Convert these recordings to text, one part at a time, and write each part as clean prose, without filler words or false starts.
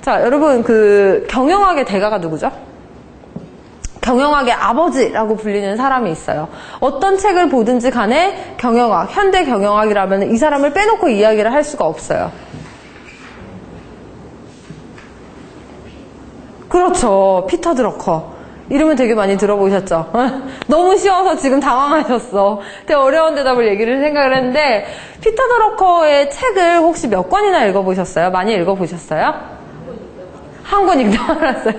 자, 여러분 그 경영학의 대가가 누구죠? 경영학의 아버지라고 불리는 사람이 있어요. 어떤 책을 보든지 간에 경영학, 현대 경영학이라면 이 사람을 빼놓고 이야기를 할 수가 없어요. 그렇죠. 피터 드러커. 이름은 되게 많이 들어보셨죠? 너무 쉬워서 지금 당황하셨어. 되게 어려운 대답을 생각을 했는데, 피터 드러커의 책을 혹시 몇 권이나 읽어보셨어요? 많이 읽어보셨어요? 한 권 읽다 말았어요.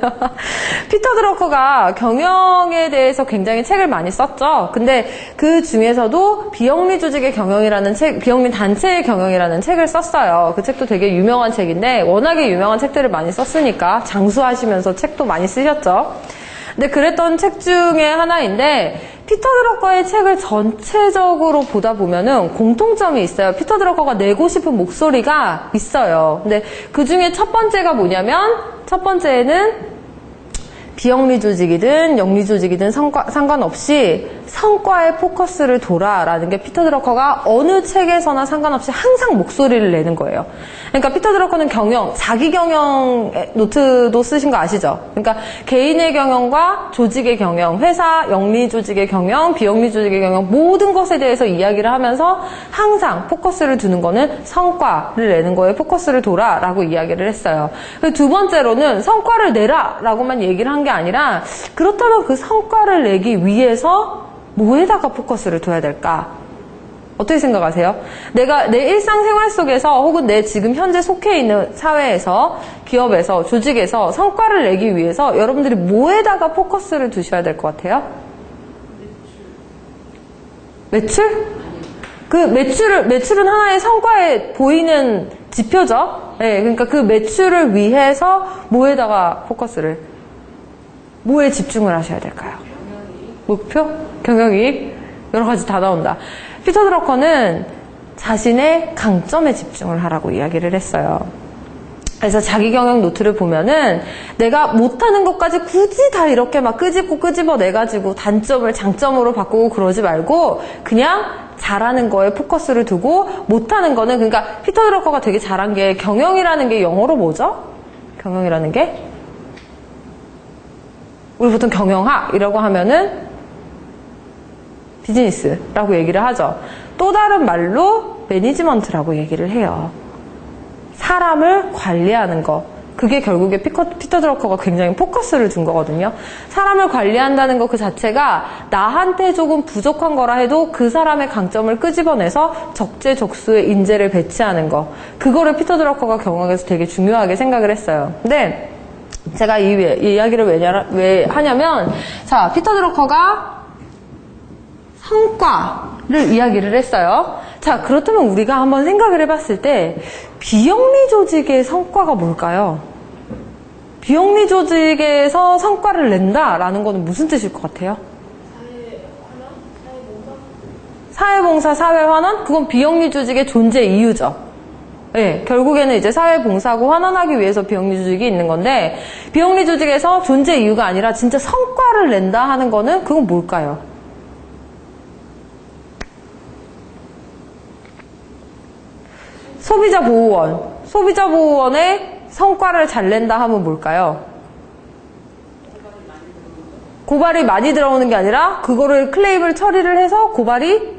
피터 드러커가 경영에 대해서 굉장히 책을 많이 썼죠. 근데 그 중에서도 비영리 조직의 경영이라는 책, 비영리 단체의 경영이라는 책을 썼어요. 그 책도 되게 유명한 책인데, 워낙에 유명한 책들을 많이 썼으니까 장수하시면서 책도 많이 쓰셨죠. 근데 그랬던 책 중에 하나인데, 피터 드러커의 책을 전체적으로 보다 보면은 공통점이 있어요. 피터 드러커가 내고 싶은 목소리가 있어요. 근데 그 중에 첫 번째가 뭐냐면, 첫 번째는 비영리 조직이든 영리 조직이든 상관없이 성과에 포커스를 둬라라는 게 피터 드러커가 어느 책에서나 상관없이 항상 목소리를 내는 거예요. 그러니까 피터 드러커는 경영, 자기 경영 노트도 쓰신 거 아시죠? 그러니까 개인의 경영과 조직의 경영, 회사 영리 조직의 경영, 비영리 조직의 경영 모든 것에 대해서 이야기를 하면서 항상 포커스를 두는 거는 성과를 내는 거에 포커스를 둬라라고 이야기를 했어요. 두 번째로는 성과를 내라라고만 얘기를 한 게 아니라 그렇다면 그 성과를 내기 위해서 뭐에다가 포커스를 둬야 될까? 어떻게 생각하세요? 내가 내 일상생활 속에서 혹은 내 지금 현재 속해 있는 사회에서, 기업에서, 조직에서 성과를 내기 위해서 여러분들이 뭐에다가 포커스를 두셔야 될 것 같아요? 매출? 그 매출은 하나의 성과에 보이는 지표죠? 네, 그러니까 그 매출을 위해서 뭐에다가 포커스를, 뭐에 집중을 하셔야 될까요? 목표? 경영이익? 여러 가지 다 나온다. 피터 드러커는 자신의 강점에 집중을 하라고 이야기를 했어요. 그래서 자기 경영 노트를 보면은 내가 못하는 것까지 굳이 다 이렇게 막 끄집어내가지고 단점을 장점으로 바꾸고 그러지 말고 그냥 잘하는 거에 포커스를 두고 못하는 거는, 그러니까 피터 드러커가 되게 잘한 게 경영이라는 게 영어로 뭐죠? 경영이라는 게? 우리 보통 경영학이라고 하면은 비즈니스라고 얘기를 하죠. 또 다른 말로 매니지먼트라고 얘기를 해요. 사람을 관리하는 거. 그게 결국에 피터 드러커가 굉장히 포커스를 둔 거거든요. 사람을 관리한다는 거 그 자체가 나한테 조금 부족한 거라 해도 그 사람의 강점을 끄집어내서 적재적소의 인재를 배치하는 거. 그거를 피터 드러커가 경영에서 되게 중요하게 생각을 했어요. 근데 제가 이 이야기를 왜 하냐면, 자, 피터 드러커가 성과를 이야기를 했어요. 자, 그렇다면 우리가 한번 생각을 해봤을 때 비영리 조직의 성과가 뭘까요? 비영리 조직에서 성과를 낸다라는 거는 무슨 뜻일 것 같아요? 사회봉사, 사회환원? 그건 비영리 조직의 존재 이유죠. 네, 결국에는 이제 사회봉사하고 환원하기 위해서 비영리 조직이 있는 건데, 비영리 조직에서 존재 이유가 아니라 진짜 성과를 낸다 하는 거는 그건 뭘까요? 소비자보호원. 소비자보호원의 성과를 잘 낸다 하면 뭘까요? 고발이 많이 들어오는 게 아니라 그거를 클레임을 처리를 해서 고발이,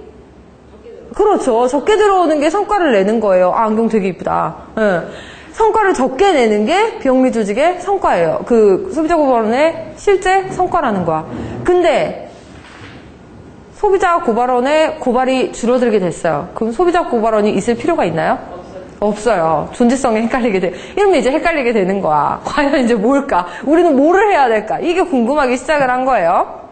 그렇죠, 적게 들어오는 게 성과를 내는 거예요. 아, 안경 되게 이쁘다. 네. 성과를 적게 내는 게 비영리 조직의 성과예요. 그 소비자고발원의 실제 성과라는 거야. 근데 소비자 고발원의 고발이 줄어들게 됐어요. 그럼 소비자 고발원이 있을 필요가 있나요? 없어요. 존재성이 헷갈리게 돼. 이러면 이제 헷갈리게 되는 거야. 과연 이제 뭘까? 우리는 뭐를 해야 될까? 이게 궁금하기 시작을 한 거예요.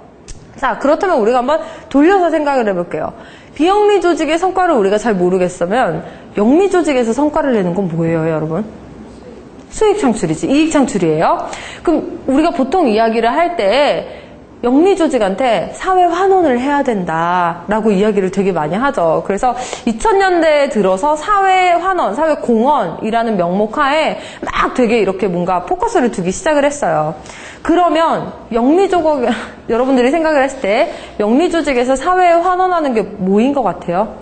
자, 그렇다면 우리가 한번 돌려서 생각을 해볼게요. 비영리 조직의 성과를 우리가 잘 모르겠으면 영리 조직에서 성과를 내는 건 뭐예요, 여러분? 수익 창출이지. 이익 창출이에요. 그럼 우리가 보통 이야기를 할 때 영리 조직한테 사회 환원을 해야 된다라고 이야기를 되게 많이 하죠. 그래서 2000년대에 들어서 사회 환원, 사회 공헌이라는 명목하에 막 되게 이렇게 뭔가 포커스를 두기 시작을 했어요. 그러면 영리 조직, 여러분들이 생각을 했을 때 영리 조직에서 사회에 환원하는 게 뭐인 것 같아요?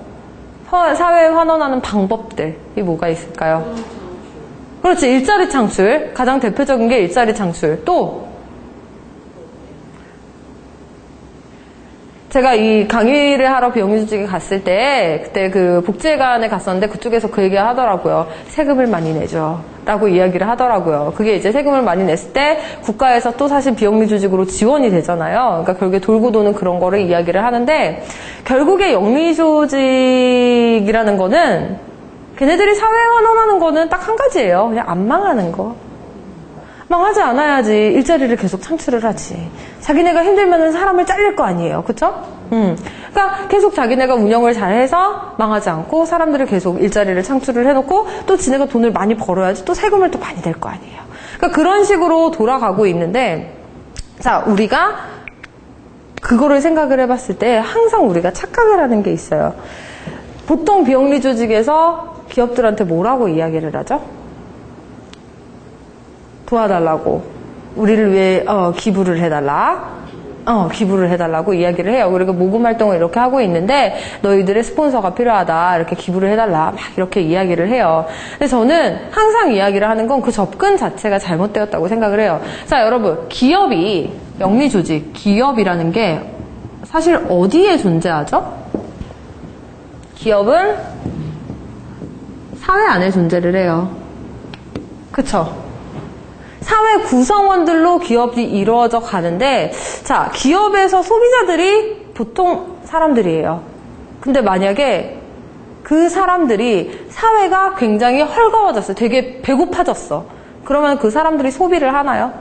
사회에 환원하는 방법들이 뭐가 있을까요? 그렇지, 일자리 창출. 가장 대표적인 게 일자리 창출. 또 제가 이 강의를 하러 비영리조직에 갔을 때 그때 그 복지회관에 갔었는데 그쪽에서 그 얘기 하더라고요. 세금을 많이 내죠 라고 이야기를 하더라고요. 그게 이제 세금을 많이 냈을 때 국가에서 또 사실 비영리조직으로 지원이 되잖아요. 그러니까 결국에 돌고 도는 그런 거를 이야기를 하는데, 결국에 영리조직이라는 거는 걔네들이 사회환원하는 거는 딱 한 가지예요. 그냥 안 망하는 거. 망하지 않아야지 일자리를 계속 창출을 하지. 자기네가 힘들면 사람을 잘릴 거 아니에요. 그쵸? 그러니까 계속 자기네가 운영을 잘해서 망하지 않고 사람들을 계속 일자리를 창출을 해놓고 또 지네가 돈을 많이 벌어야지 또 세금을 또 많이 낼 거 아니에요. 그러니까 그런 식으로 돌아가고 있는데, 자, 우리가 그거를 생각을 해봤을 때 항상 우리가 착각을 하는 게 있어요. 보통 비영리조직에서 기업들한테 뭐라고 이야기를 하죠? 도와달라고, 우리를 위해 기부를 해달라, 기부를 해달라고 이야기를 해요. 그리고 모금 활동을 이렇게 하고 있는데 너희들의 스폰서가 필요하다, 이렇게 기부를 해달라, 막 이렇게 이야기를 해요. 근데 저는 항상 이야기를 하는 건 그 접근 자체가 잘못되었다고 생각을 해요. 자, 여러분, 기업이, 영리조직, 기업이라는 게 사실 어디에 존재하죠? 기업은 사회 안에 존재를 해요. 그쵸? 사회 구성원들로 기업이 이루어져 가는데, 자, 기업에서 소비자들이 보통 사람들이에요. 근데 만약에 그 사람들이 사회가 굉장히 헐거워졌어요. 되게 배고파졌어. 그러면 그 사람들이 소비를 하나요?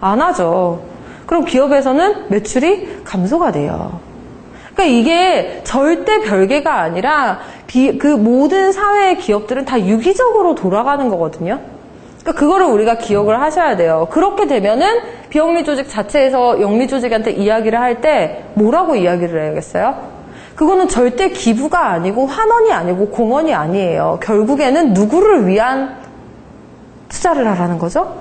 안 하죠. 그럼 기업에서는 매출이 감소가 돼요. 그러니까 이게 절대 별개가 아니라 그 모든 사회의 기업들은 다 유기적으로 돌아가는 거거든요. 그러니까 그거를 우리가 기억을 하셔야 돼요. 그렇게 되면은 비영리조직 자체에서 영리조직한테 이야기를 할 때 뭐라고 이야기를 해야겠어요? 그거는 절대 기부가 아니고 환원이 아니고 공헌이 아니에요. 결국에는 누구를 위한 투자를 하라는 거죠?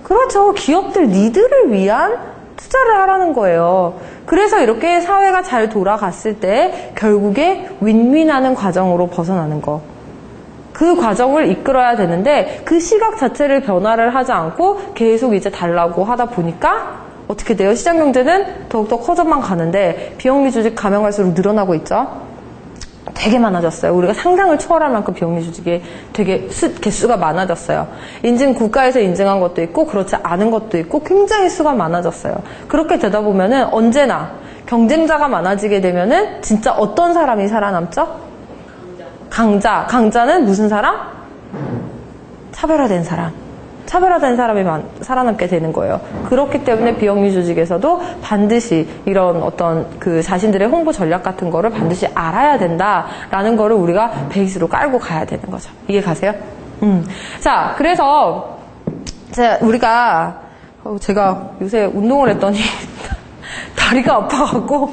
그렇죠. 기업들 니들을 위한 투자를 하라는 거예요. 그래서 이렇게 사회가 잘 돌아갔을 때 결국에 윈윈하는 과정으로 벗어나는 거. 그 과정을 이끌어야 되는데 그 시각 자체를 변화를 하지 않고 계속 이제 달라고 하다 보니까 어떻게 돼요? 시장 경제는 더욱더 커져만 가는데 비영리조직 가면 갈수록 늘어나고 있죠. 되게 많아졌어요. 우리가 상상을 초월할 만큼 비영리조직이 되게 개수가 많아졌어요. 국가에서 인증한 것도 있고 그렇지 않은 것도 있고 굉장히 수가 많아졌어요. 그렇게 되다 보면은 언제나 경쟁자가 많아지게 되면은 진짜 어떤 사람이 살아남죠? 강자는 무슨 사람? 차별화된 사람. 차별화된 사람이 살아남게 되는 거예요. 그렇기 때문에 비영리조직에서도 반드시 이런 어떤 그 자신들의 홍보 전략 같은 거를 반드시 알아야 된다라는 거를 우리가 베이스로 깔고 가야 되는 거죠. 이해 가세요? 자, 그래서 우리가 제가 요새 운동을 했더니 다리가 아파갖고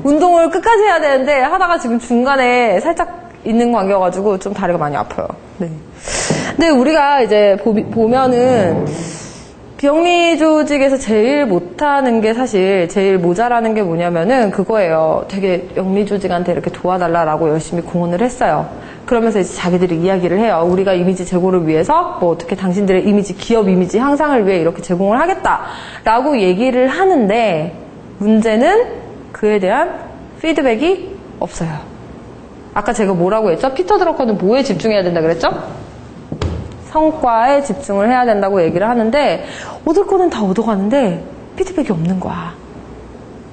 운동을 끝까지 해야 되는데 하다가 지금 중간에 살짝 있는 관계여가지고 좀 다리가 많이 아파요. 네. 근데 우리가 이제 보면은 비영리조직에서 제일 못하는 게 사실 제일 모자라는 게 뭐냐면은 그거예요. 되게 영리조직한테 이렇게 도와달라라고 열심히 공헌을 했어요. 그러면서 이제 자기들이 이야기를 해요. 우리가 이미지 제고를 위해서 뭐 어떻게 당신들의 이미지, 기업 이미지 향상을 위해 이렇게 제공을 하겠다라고 얘기를 하는데 문제는 그에 대한 피드백이 없어요. 아까 제가 뭐라고 했죠? 피터 드러커는 뭐에 집중해야 된다 그랬죠? 성과에 집중을 해야 된다고 얘기를 하는데 얻을 거는 다 얻어가는데 피드백이 없는 거야.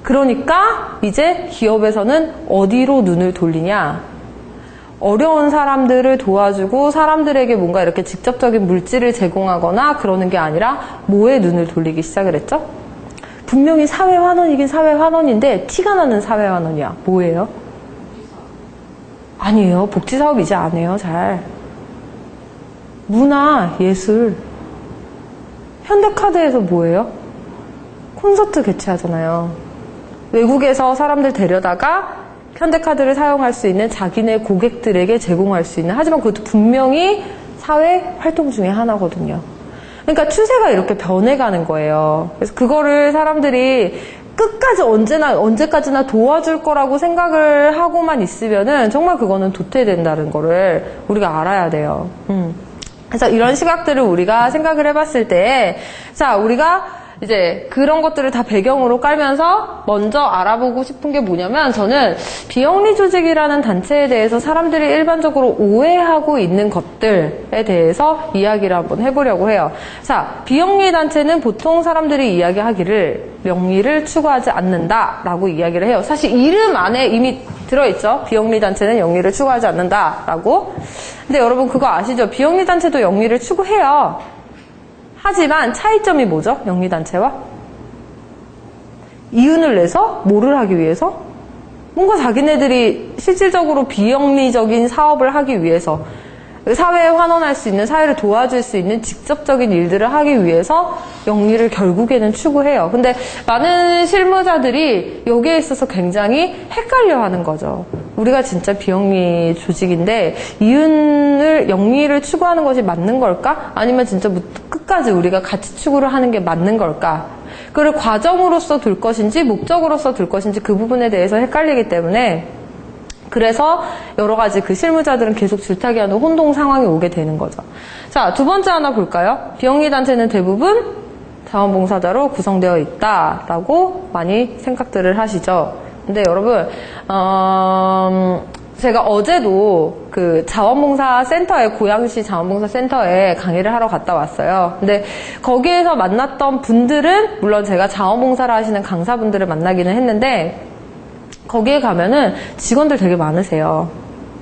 그러니까 이제 기업에서는 어디로 눈을 돌리냐? 어려운 사람들을 도와주고 사람들에게 뭔가 이렇게 직접적인 물질을 제공하거나 그러는 게 아니라 뭐에 눈을 돌리기 시작을 했죠? 분명히 사회환원이긴 사회환원인데 티가 나는 사회환원이야. 뭐예요? 아니에요. 복지사업 이제 안 해요. 잘. 문화, 예술. 현대카드에서 뭐예요? 콘서트 개최하잖아요. 외국에서 사람들 데려다가 현대카드를 사용할 수 있는 자기네 고객들에게 제공할 수 있는, 하지만 그것도 분명히 사회 활동 중에 하나거든요. 그러니까 추세가 이렇게 변해가는 거예요. 그래서 그거를 사람들이 끝까지 언제까지나 도와줄 거라고 생각을 하고만 있으면은 정말 그거는 도태된다는 거를 우리가 알아야 돼요. 그래서 이런 시각들을 우리가 생각을 해봤을 때, 자, 우리가 이제 그런 것들을 다 배경으로 깔면서 먼저 알아보고 싶은 게 뭐냐면, 저는 비영리 조직이라는 단체에 대해서 사람들이 일반적으로 오해하고 있는 것들에 대해서 이야기를 한번 해보려고 해요. 자, 비영리 단체는 보통 사람들이 이야기하기를 영리를 추구하지 않는다라고 이야기를 해요. 사실 이름 안에 이미 들어있죠. 비영리 단체는 영리를 추구하지 않는다라고. 근데 여러분 그거 아시죠? 비영리 단체도 영리를 추구해요. 하지만 차이점이 뭐죠? 영리단체와? 이윤을 내서? 뭐를 하기 위해서? 뭔가 자기네들이 실질적으로 비영리적인 사업을 하기 위해서, 사회에 환원할 수 있는, 사회를 도와줄 수 있는 직접적인 일들을 하기 위해서 영리를 결국에는 추구해요. 근데 많은 실무자들이 여기에 있어서 굉장히 헷갈려 하는 거죠. 우리가 진짜 비영리 조직인데 이윤을, 영리를 추구하는 것이 맞는 걸까? 아니면 진짜 끝까지 우리가 같이 추구를 하는 게 맞는 걸까? 그걸 과정으로서 둘 것인지 목적으로서 둘 것인지 그 부분에 대해서 헷갈리기 때문에, 그래서 여러 가지 그 실무자들은 계속 줄타기하는 혼동 상황이 오게 되는 거죠. 자, 두 번째 하나 볼까요? 비영리 단체는 대부분 자원봉사자로 구성되어 있다라고 많이 생각들을 하시죠. 근데 여러분, 제가 어제도 그 자원봉사센터에, 고양시 자원봉사센터에 강의를 하러 갔다 왔어요. 근데 거기에서 만났던 분들은, 물론 제가 자원봉사를 하시는 강사분들을 만나기는 했는데, 거기에 가면은 직원들 되게 많으세요.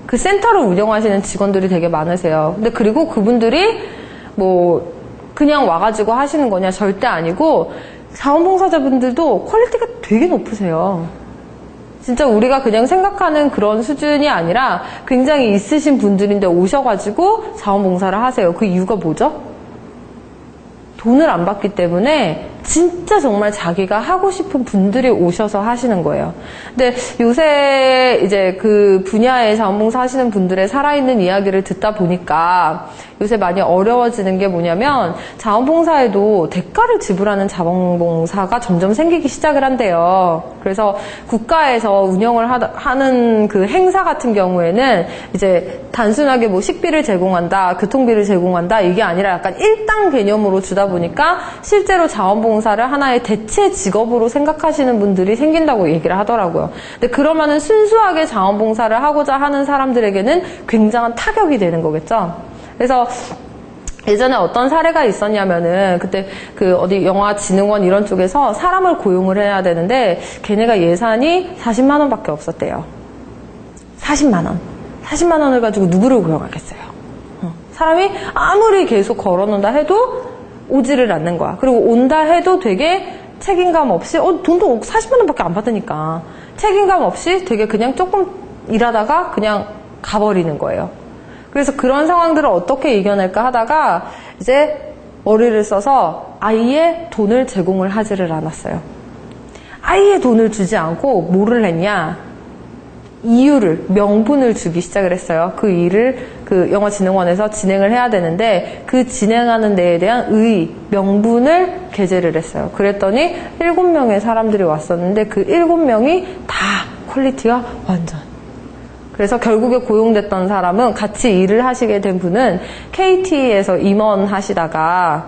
그 센터를 운영하시는 직원들이 되게 많으세요. 근데 그리고 그분들이 뭐 그냥 와가지고 하시는 거냐? 절대 아니고, 자원봉사자분들도 퀄리티가 되게 높으세요. 진짜 우리가 그냥 생각하는 그런 수준이 아니라 굉장히 있으신 분들인데 오셔가지고 자원봉사를 하세요. 그 이유가 뭐죠? 돈을 안 받기 때문에 진짜 정말 자기가 하고 싶은 분들이 오셔서 하시는 거예요. 근데 요새 이제 그 분야에 자원봉사 하시는 분들의 살아있는 이야기를 듣다 보니까 요새 많이 어려워지는 게 뭐냐면, 자원봉사에도 대가를 지불하는 자원봉사가 점점 생기기 시작을 한대요. 그래서 국가에서 운영을 하는 그 행사 같은 경우에는 이제 단순하게 뭐 식비를 제공한다, 교통비를 제공한다, 이게 아니라 약간 일당 개념으로 주다 보니까 실제로 자원봉사를 하나의 대체 직업으로 생각하시는 분들이 생긴다고 얘기를 하더라고요. 근데 그러면은 순수하게 자원봉사를 하고자 하는 사람들에게는 굉장한 타격이 되는 거겠죠. 그래서 예전에 어떤 사례가 있었냐면은, 그때 그 어디 영화진흥원 이런 쪽에서 사람을 고용을 해야 되는데 걔네가 예산이 40만 원밖에 없었대요. 40만 원. 40만 원을 가지고 누구를 고용하겠어요. 사람이 아무리 계속 걸어놓는다 해도 오지를 않는 거야. 그리고 온다 해도 되게 책임감 없이, 돈도 40만 원밖에 안 받으니까 책임감 없이 되게 그냥 조금 일하다가 그냥 가버리는 거예요. 그래서 그런 상황들을 어떻게 이겨낼까 하다가 이제 머리를 써서 아예 돈을 제공을 하지를 않았어요. 아예 돈을 주지 않고 뭐를 했냐? 이유를, 명분을 주기 시작을 했어요. 그 일을 그 영화진흥원에서 진행을 해야 되는데 그 진행하는 데에 대한 명분을 게재를 했어요. 그랬더니 7명의 사람들이 왔었는데 그 7명이 다 퀄리티가 완전. 그래서 결국에 고용됐던 사람은, 같이 일을 하시게 된 분은 KT에서 임원 하시다가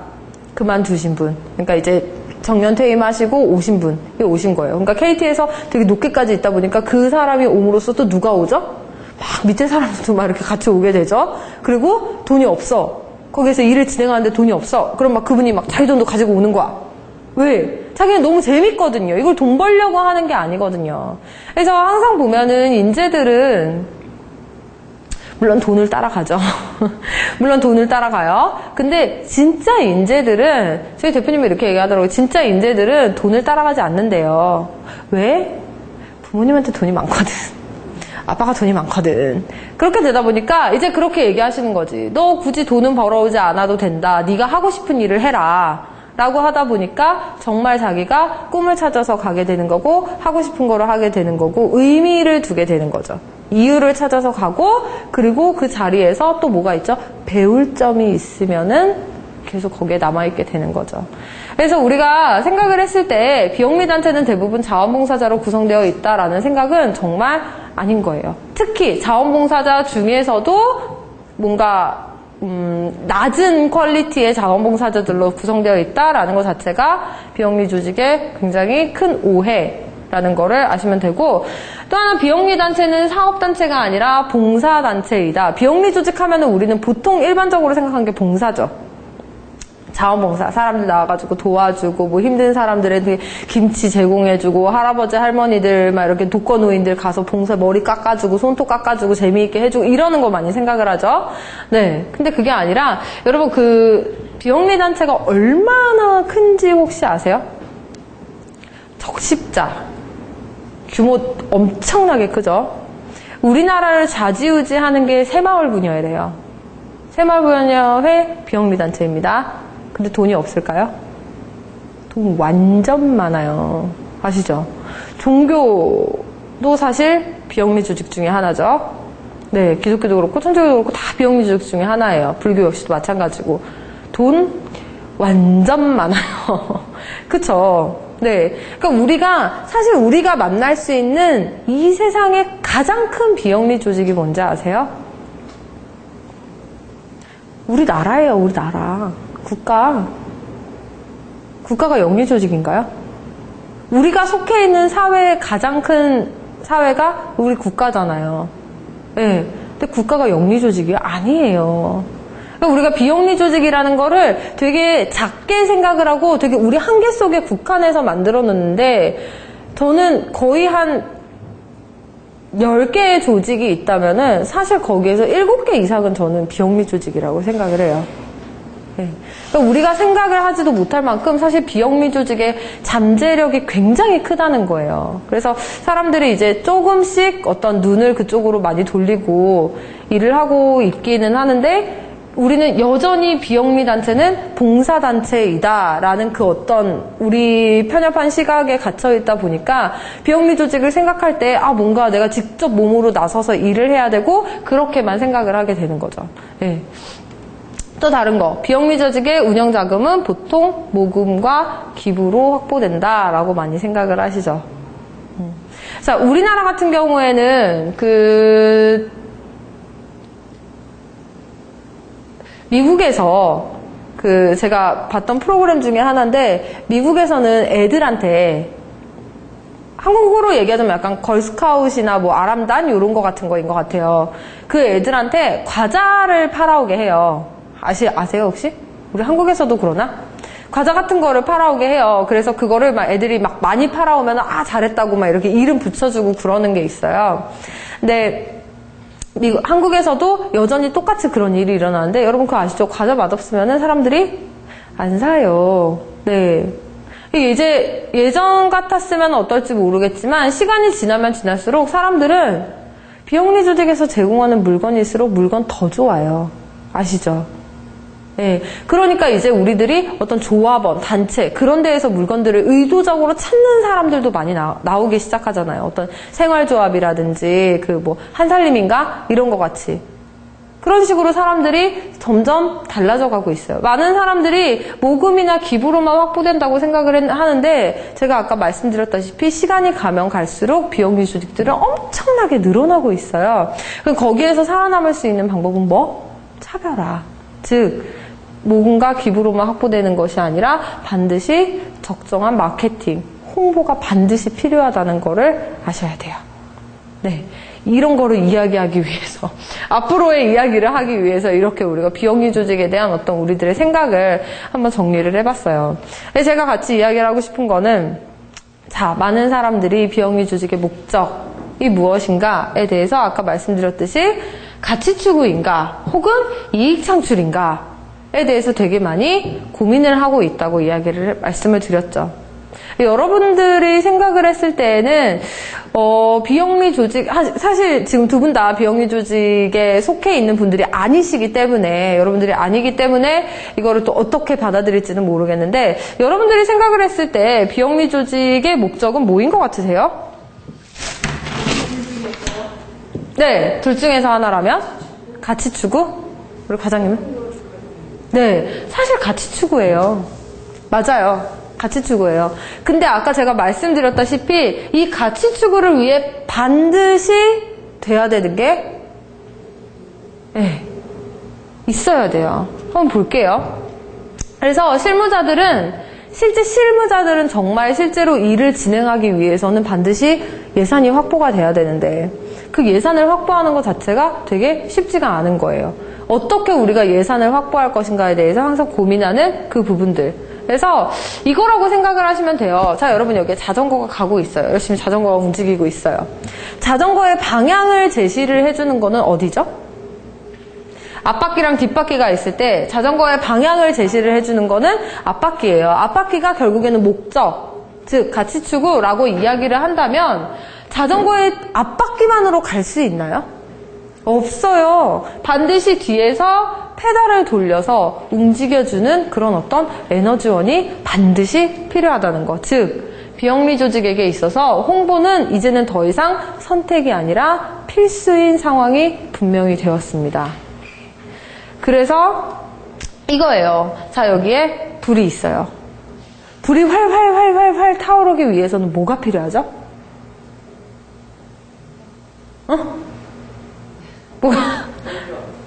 그만두신 분. 그러니까 이제 정년 퇴임하시고 오신 분이 오신 거예요. 그러니까 KT에서 되게 높게까지 있다 보니까 그 사람이 옴으로써 또 누가 오죠? 막 밑에 사람들도 막 이렇게 같이 오게 되죠. 그리고 돈이 없어. 거기에서 일을 진행하는데 돈이 없어. 그럼 막 그분이 막 자기 돈도 가지고 오는 거야. 왜? 자기는 너무 재밌거든요. 이걸 돈 벌려고 하는 게 아니거든요. 그래서 항상 보면은 인재들은 물론 돈을 따라가죠. 물론 돈을 따라가요. 근데 진짜 인재들은, 저희 대표님이 이렇게 얘기하더라고요. 진짜 인재들은 돈을 따라가지 않는데요. 왜? 부모님한테 돈이 많거든. 아빠가 돈이 많거든. 그렇게 되다 보니까 이제 그렇게 얘기하시는 거지. 너 굳이 돈은 벌어오지 않아도 된다. 네가 하고 싶은 일을 해라. 라고 하다 보니까 정말 자기가 꿈을 찾아서 가게 되는 거고, 하고 싶은 거를 하게 되는 거고, 의미를 두게 되는 거죠. 이유를 찾아서 가고, 그리고 그 자리에서 또 뭐가 있죠? 배울 점이 있으면은 계속 거기에 남아있게 되는 거죠. 그래서 우리가 생각을 했을 때 비영리단체는 대부분 자원봉사자로 구성되어 있다라는 생각은 정말 아닌 거예요. 특히 자원봉사자 중에서도 뭔가 낮은 퀄리티의 자원봉사자들로 구성되어 있다라는 것 자체가 비영리 조직의 굉장히 큰 오해라는 거를 아시면 되고, 또 하나 비영리 단체는 사업단체가 아니라 봉사단체이다. 비영리 조직 하면은 우리는 보통 일반적으로 생각하는 게 봉사죠. 자원봉사, 사람들 나와가지고 도와주고, 뭐 힘든 사람들한테 김치 제공해주고, 할아버지, 할머니들, 막 이렇게 독거노인들 가서 봉사 머리 깎아주고, 손톱 깎아주고, 재미있게 해주고, 이러는 거 많이 생각을 하죠. 네. 근데 그게 아니라, 여러분 비영리 단체가 얼마나 큰지 혹시 아세요? 적십자. 규모 엄청나게 크죠? 우리나라를 좌지우지하는 게 새마을분여회래요. 새마을분여회 비영리 단체입니다. 근데 돈이 없을까요? 돈 완전 많아요. 아시죠? 종교도 사실 비영리 조직 중에 하나죠. 네, 기독교도 그렇고 천주교도 그렇고 다 비영리 조직 중에 하나예요. 불교 역시도 마찬가지고. 돈 완전 많아요. 그쵸? 네. 그러니까 사실 우리가 만날 수 있는 이 세상의 가장 큰 비영리 조직이 뭔지 아세요? 우리나라예요, 우리나라. 국가가 영리 조직인가요? 우리가 속해 있는 사회의 가장 큰 사회가 우리 국가잖아요. 네. 근데 국가가 영리 조직이 아니에요. 그러니까 우리가 비영리 조직이라는 거를 되게 작게 생각을 하고 되게 우리 한계 속에 국한해서 만들어 놓는데, 저는 거의 한 10개의 조직이 있다면은 사실 거기에서 7개 이상은 저는 비영리 조직이라고 생각을 해요. 네. 그러니까 우리가 생각을 하지도 못할 만큼 사실 비영리 조직의 잠재력이 굉장히 크다는 거예요. 그래서 사람들이 이제 조금씩 어떤 눈을 그쪽으로 많이 돌리고 일을 하고 있기는 하는데, 우리는 여전히 비영리 단체는 봉사단체이다라는 그 어떤 우리 편협한 시각에 갇혀있다 보니까 비영리 조직을 생각할 때 뭔가 내가 직접 몸으로 나서서 일을 해야 되고 그렇게만 생각을 하게 되는 거죠. 네. 또 다른 거, 비영리 조직의 운영 자금은 보통 모금과 기부로 확보된다라고 많이 생각을 하시죠. 자, 우리나라 같은 경우에는 미국에서 제가 봤던 프로그램 중에 하나인데, 미국에서는 애들한테 한국어로 얘기하자면 약간 걸스카웃이나 뭐 아람단 이런 거 같은 거인 것 같아요. 그 애들한테 과자를 팔아오게 해요. 아세요 혹시? 우리 한국에서도 그러나? 과자 같은 거를 팔아오게 해요. 그래서 그거를 막 애들이 막 많이 팔아오면 잘했다고 막 이렇게 이름 붙여주고 그러는 게 있어요. 근데 한국에서도 여전히 똑같이 그런 일이 일어나는데, 여러분 그거 아시죠? 과자 맛없으면 사람들이 안 사요. 네. 이제 예전 같았으면 어떨지 모르겠지만 시간이 지나면 지날수록 사람들은 비영리 조직에서 제공하는 물건일수록 물건 더 좋아요. 아시죠? 네. 그러니까 이제 우리들이 어떤 조합원, 단체, 그런 데에서 물건들을 의도적으로 찾는 사람들도 많이 나오기 시작하잖아요. 어떤 생활조합이라든지, 한살림인가? 이런 거 같이. 그런 식으로 사람들이 점점 달라져 가고 있어요. 많은 사람들이 모금이나 기부로만 확보된다고 생각을 하는데, 제가 아까 말씀드렸다시피 시간이 가면 갈수록 비영리 조직들은 엄청나게 늘어나고 있어요. 그럼 거기에서 살아남을 수 있는 방법은 뭐? 차별화. 즉, 모금과 기부로만 확보되는 것이 아니라 반드시 적정한 마케팅, 홍보가 반드시 필요하다는 거를 아셔야 돼요. 네. 이런 거를 이야기하기 위해서, 앞으로의 이야기를 하기 위해서 이렇게 우리가 비영리 조직에 대한 어떤 우리들의 생각을 한번 정리를 해봤어요. 제가 같이 이야기를 하고 싶은 거는, 많은 사람들이 비영리 조직의 목적이 무엇인가에 대해서 아까 말씀드렸듯이 가치 추구인가 혹은 이익 창출인가 에 대해서 되게 많이 고민을 하고 있다고 말씀을 드렸죠. 여러분들이 생각을 했을 때에는 비영리 조직, 사실 지금 두 분 다 비영리 조직에 속해 있는 분들이 아니시기 때문에, 여러분들이 아니기 때문에 이거를 또 어떻게 받아들일지는 모르겠는데, 여러분들이 생각을 했을 때 비영리 조직의 목적은 뭐인 것 같으세요? 네, 둘 중에서 하나라면? 가치 추구? 우리 과장님은? 네, 사실 가치 추구예요. 맞아요. 가치 추구예요. 근데 아까 제가 말씀드렸다시피 이 가치 추구를 위해 반드시 돼야 되는 게 있어야 돼요. 한번 볼게요. 그래서 실제 실무자들은 정말 실제로 일을 진행하기 위해서는 반드시 예산이 확보가 돼야 되는데 그 예산을 확보하는 것 자체가 되게 쉽지가 않은 거예요. 어떻게 우리가 예산을 확보할 것인가에 대해서 항상 고민하는 그 부분들. 그래서 이거라고 생각을 하시면 돼요. 자, 여러분 여기에 자전거가 가고 있어요. 열심히 자전거가 움직이고 있어요. 자전거의 방향을 제시를 해주는 거는 어디죠? 앞바퀴랑 뒷바퀴가 있을 때 자전거의 방향을 제시를 해주는 거는 앞바퀴예요. 앞바퀴가 결국에는 목적, 즉 가치 추구라고 이야기를 한다면 자전거의 앞바퀴만으로 갈 수 있나요? 없어요. 반드시 뒤에서 페달을 돌려서 움직여주는 그런 어떤 에너지원이 반드시 필요하다는 것. 즉 비영리 조직에게 있어서 홍보는 이제는 더 이상 선택이 아니라 필수인 상황이 분명히 되었습니다. 그래서 이거예요. 자, 여기에 불이 있어요. 불이 활활 타오르기 위해서는 뭐가 필요하죠? 뭐가?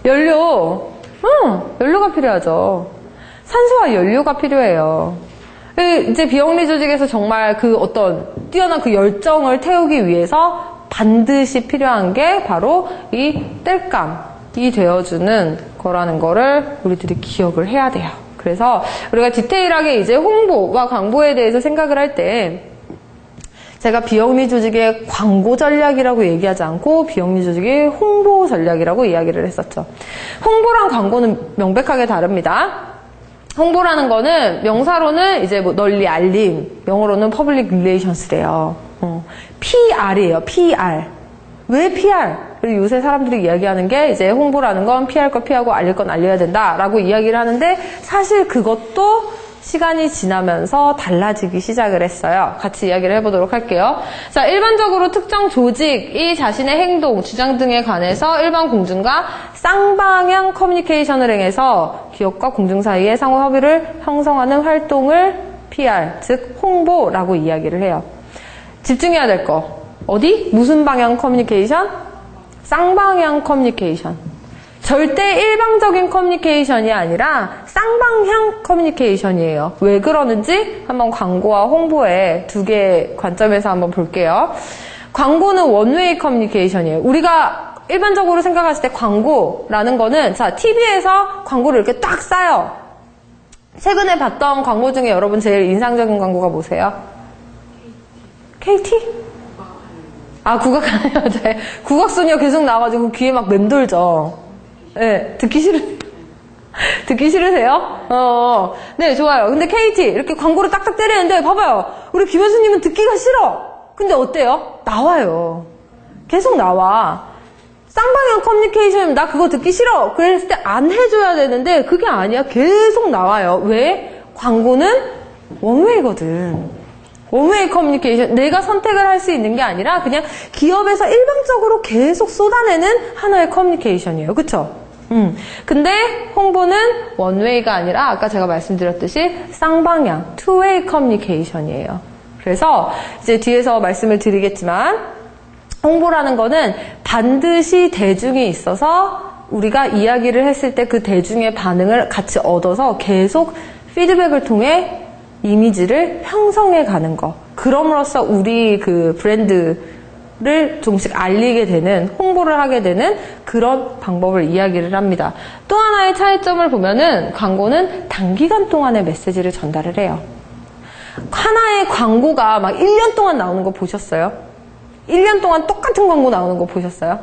연료. 연료가 필요하죠. 산소와 연료가 필요해요. 이제 비영리 조직에서 정말 그 어떤 뛰어난 그 열정을 태우기 위해서 반드시 필요한 게 바로 이 땔감이 되어주는 거라는 거를 우리들이 기억을 해야 돼요. 그래서 우리가 디테일하게 이제 홍보와 광고에 대해서 생각을 할 때 제가 비영리 조직의 광고 전략이라고 얘기하지 않고 비영리 조직의 홍보 전략이라고 이야기를 했었죠. 홍보랑 광고는 명백하게 다릅니다. 홍보라는 거는 명사로는 이제 뭐 널리 알림, 영어로는 public relations래요. PR이에요. PR. 왜 PR? 그리고 요새 사람들이 이야기하는 게 이제 홍보라는 건 피할 거 피하고 알릴 건 알려야 된다라고 이야기를 하는데 사실 그것도 시간이 지나면서 달라지기 시작을 했어요. 같이 이야기를 해보도록 할게요. 자, 일반적으로 특정 조직이 자신의 행동, 주장 등에 관해서 일반 공중과 쌍방향 커뮤니케이션을 행해서 기업과 공중 사이의 상호 협의를 형성하는 활동을 PR, 즉 홍보라고 이야기를 해요. 집중해야 될 거. 어디? 무슨 방향 커뮤니케이션? 쌍방향 커뮤니케이션. 절대 일방적인 커뮤니케이션이 아니라 쌍방향 커뮤니케이션이에요. 왜 그러는지 한번 광고와 홍보의 두 개의 관점에서 한번 볼게요. 광고는 원웨이 커뮤니케이션이에요. 우리가 일반적으로 생각했을 때 광고라는 거는 자, TV에서 광고를 이렇게 딱 싸요. 최근에 봤던 광고 중에 여러분 제일 인상적인 광고가 뭐세요? KT? 아, 국악하는 여자. 국악소녀 계속 나와가지고 귀에 막 맴돌죠. 네, 듣기 싫으세요? 네, 좋아요. 근데 KT, 이렇게 광고를 딱딱 때리는데, 봐봐요. 우리 김현수님은 듣기가 싫어. 근데 어때요? 나와요. 계속 나와. 쌍방향 커뮤니케이션, 나 그거 듣기 싫어. 그랬을 때 안 해줘야 되는데, 그게 아니야. 계속 나와요. 왜? 광고는 원웨이거든. 원웨이 커뮤니케이션, 내가 선택을 할 수 있는 게 아니라 그냥 기업에서 일방적으로 계속 쏟아내는 하나의 커뮤니케이션이에요. 그쵸? 근데 홍보는 원웨이가 아니라 아까 제가 말씀드렸듯이 쌍방향, 투웨이 커뮤니케이션이에요. 그래서 이제 뒤에서 말씀을 드리겠지만 홍보라는 거는 반드시 대중이 있어서 우리가 이야기를 했을 때 그 대중의 반응을 같이 얻어서 계속 피드백을 통해 이미지를 형성해 가는 거. 그럼으로써 우리 그 브랜드를 조금씩 알리게 되는, 홍보를 하게 되는 그런 방법을 이야기를 합니다. 또 하나의 차이점을 보면은 광고는 단기간 동안의 메시지를 전달을 해요. 하나의 광고가 막 1년 동안 나오는 거 보셨어요? 1년 동안 똑같은 광고 나오는 거 보셨어요?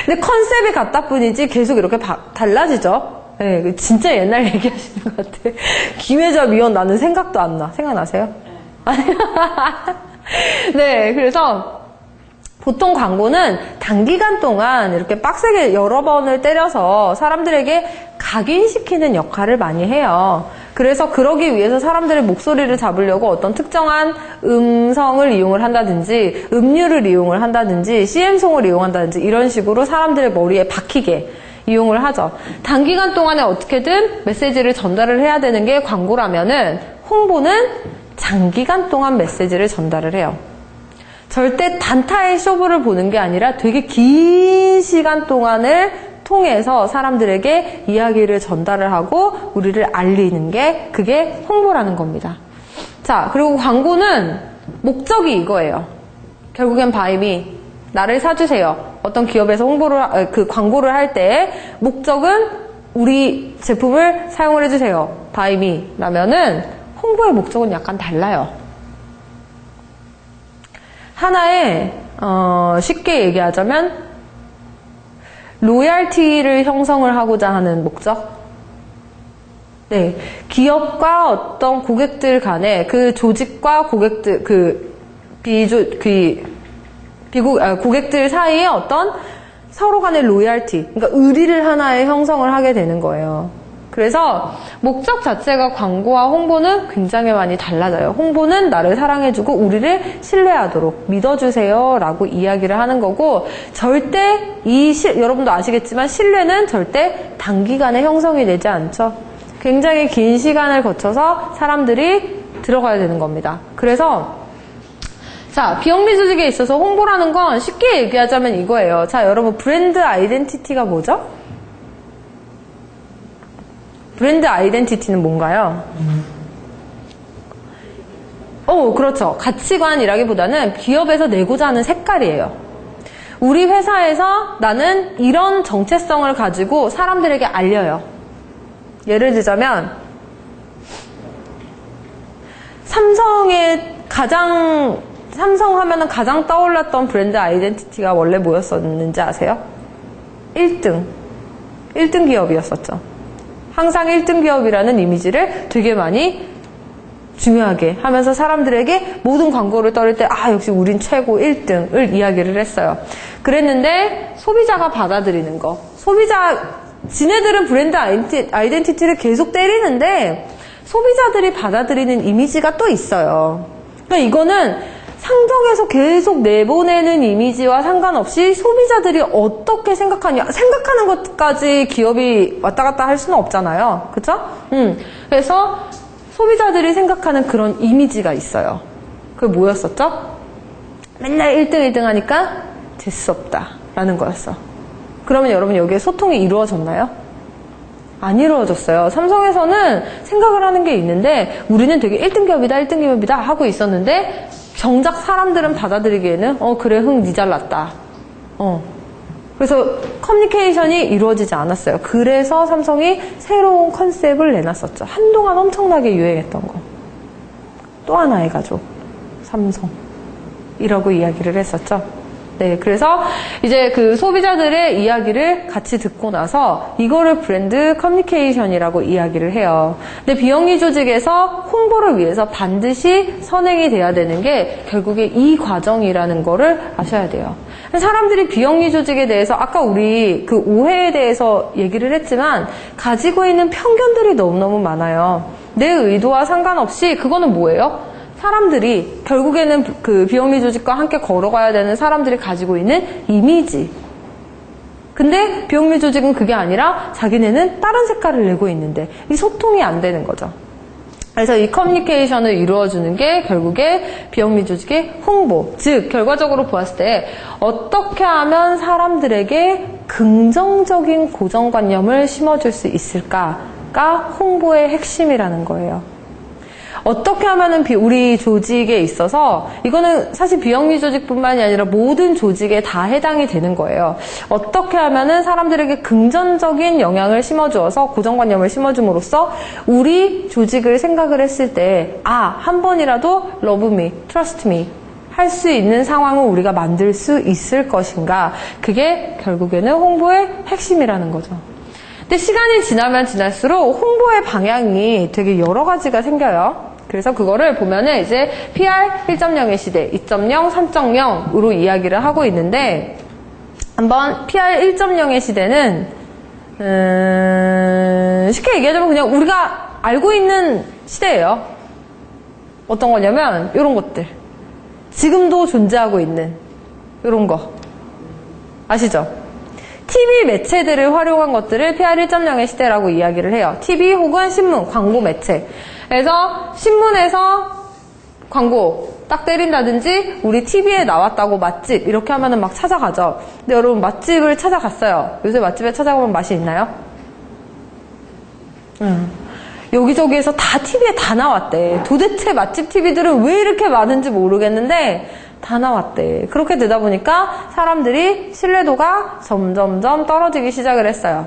근데 컨셉이 같다 뿐이지 계속 이렇게 달라지죠? 네, 진짜 옛날 얘기하시는 것 같아. 김혜자 미연 나는 생각도 안 나. 생각나세요? 네, 그래서 보통 광고는 단기간 동안 이렇게 빡세게 여러 번을 때려서 사람들에게 각인시키는 역할을 많이 해요. 그래서 그러기 위해서 사람들의 목소리를 잡으려고 어떤 특정한 음성을 이용을 한다든지 음률을 이용을 한다든지 CM송을 이용한다든지 이런 식으로 사람들의 머리에 박히게 이용을 하죠. 단기간 동안에 어떻게든 메시지를 전달을 해야 되는 게 광고라면은 홍보는 장기간 동안 메시지를 전달을 해요. 절대 단타의 쇼부를 보는 게 아니라 되게 긴 시간 동안을 통해서 사람들에게 이야기를 전달을 하고 우리를 알리는 게 그게 홍보라는 겁니다. 자, 그리고 광고는 목적이 이거예요. 결국엔 바이미 나를 사주세요. 어떤 기업에서 광고를 할 때 목적은 우리 제품을 사용을 해주세요. 바이미라면은 홍보의 목적은 약간 달라요. 하나의 쉽게 얘기하자면 로열티를 형성을 하고자 하는 목적. 네, 기업과 어떤 고객들 간에 그 조직과 고객들 고객들 사이에 어떤 서로 간의 로열티, 그러니까 의리를 하나의 형성을 하게 되는 거예요. 그래서 목적 자체가 광고와 홍보는 굉장히 많이 달라져요. 홍보는 나를 사랑해주고 우리를 신뢰하도록 믿어주세요 라고 이야기를 하는 거고, 절대 여러분도 아시겠지만 신뢰는 절대 단기간에 형성이 되지 않죠. 굉장히 긴 시간을 거쳐서 사람들이 들어가야 되는 겁니다. 그래서 자, 비영리 조직에 있어서 홍보라는 건 쉽게 얘기하자면 이거예요. 자, 여러분 브랜드 아이덴티티가 뭐죠? 브랜드 아이덴티티는 뭔가요? 그렇죠. 가치관이라기보다는 기업에서 내고자 하는 색깔이에요. 우리 회사에서 나는 이런 정체성을 가지고 사람들에게 알려요. 예를 들자면 삼성 하면은 가장 떠올랐던 브랜드 아이덴티티가 원래 뭐였었는지 아세요? 1등 기업이었었죠. 항상 1등 기업이라는 이미지를 되게 많이 중요하게 하면서 사람들에게 모든 광고를 떨릴 때 역시 우린 최고 1등을 이야기를 했어요. 그랬는데 소비자가 받아들이는 거. 지네들은 브랜드 아이덴티티를 계속 때리는데 소비자들이 받아들이는 이미지가 또 있어요. 그러니까 이거는 상정에서 계속 내보내는 이미지와 상관없이 소비자들이 어떻게 생각하는 것까지 기업이 왔다 갔다 할 수는 없잖아요. 그쵸? 그래서 소비자들이 생각하는 그런 이미지가 있어요. 그게 뭐였었죠? 맨날 1등 하니까 재수 없다 라는 거였어. 그러면 여러분 여기에 소통이 이루어졌나요? 안 이루어졌어요. 삼성에서는 생각을 하는 게 있는데 우리는 되게 1등 기업이다 하고 있었는데 정작 사람들은 받아들이기에는 그래 니 잘났다. 그래서 커뮤니케이션이 이루어지지 않았어요. 그래서 삼성이 새로운 컨셉을 내놨었죠. 한동안 엄청나게 유행했던 거. 또 하나의 가족 삼성이라고 이야기를 했었죠. 네, 그래서 이제 그 소비자들의 이야기를 같이 듣고 나서 이거를 브랜드 커뮤니케이션이라고 이야기를 해요. 근데 비영리 조직에서 홍보를 위해서 반드시 선행이 돼야 되는 게 결국에 이 과정이라는 거를 아셔야 돼요. 사람들이 비영리 조직에 대해서 아까 우리 그 오해에 대해서 얘기를 했지만 가지고 있는 편견들이 너무너무 많아요. 내 의도와 상관없이 그거는 뭐예요? 사람들이 결국에는 그 비영리 조직과 함께 걸어가야 되는 사람들이 가지고 있는 이미지. 근데 비영리 조직은 그게 아니라 자기네는 다른 색깔을 내고 있는데 이 소통이 안 되는 거죠. 그래서 이 커뮤니케이션을 이루어주는 게 결국에 비영리 조직의 홍보. 즉 결과적으로 보았을 때 어떻게 하면 사람들에게 긍정적인 고정관념을 심어줄 수 있을까가 홍보의 핵심이라는 거예요. 어떻게 하면은 우리 조직에 있어서 이거는 사실 비영리 조직뿐만이 아니라 모든 조직에 다 해당이 되는 거예요. 어떻게 하면은 사람들에게 긍정적인 영향을 심어주어서 고정관념을 심어줌으로써 우리 조직을 생각을 했을 때 한 번이라도 love me, trust me 할 수 있는 상황을 우리가 만들 수 있을 것인가. 그게 결국에는 홍보의 핵심이라는 거죠. 근데 시간이 지나면 지날수록 홍보의 방향이 되게 여러 가지가 생겨요. 그래서 그거를 보면은 이제 PR 1.0의 시대, 2.0, 3.0으로 이야기를 하고 있는데, 한번 PR 1.0의 시대는 쉽게 얘기하자면 그냥 우리가 알고 있는 시대예요. 어떤 거냐면 이런 것들. 지금도 존재하고 있는 이런 거. 아시죠? TV 매체들을 활용한 것들을 PR 1.0의 시대라고 이야기를 해요. TV 혹은 신문, 광고 매체. 그래서 신문에서 광고 딱 때린다든지 우리 TV에 나왔다고 맛집 이렇게 하면은 막 찾아가죠. 근데 여러분 맛집을 찾아갔어요. 요새 맛집에 찾아가면 맛이 있나요? 여기저기에서 다 TV에 다 나왔대. 도대체 맛집 TV들은 왜 이렇게 많은지 모르겠는데 다 나왔대. 그렇게 되다 보니까 사람들이 신뢰도가 점점점 떨어지기 시작을 했어요.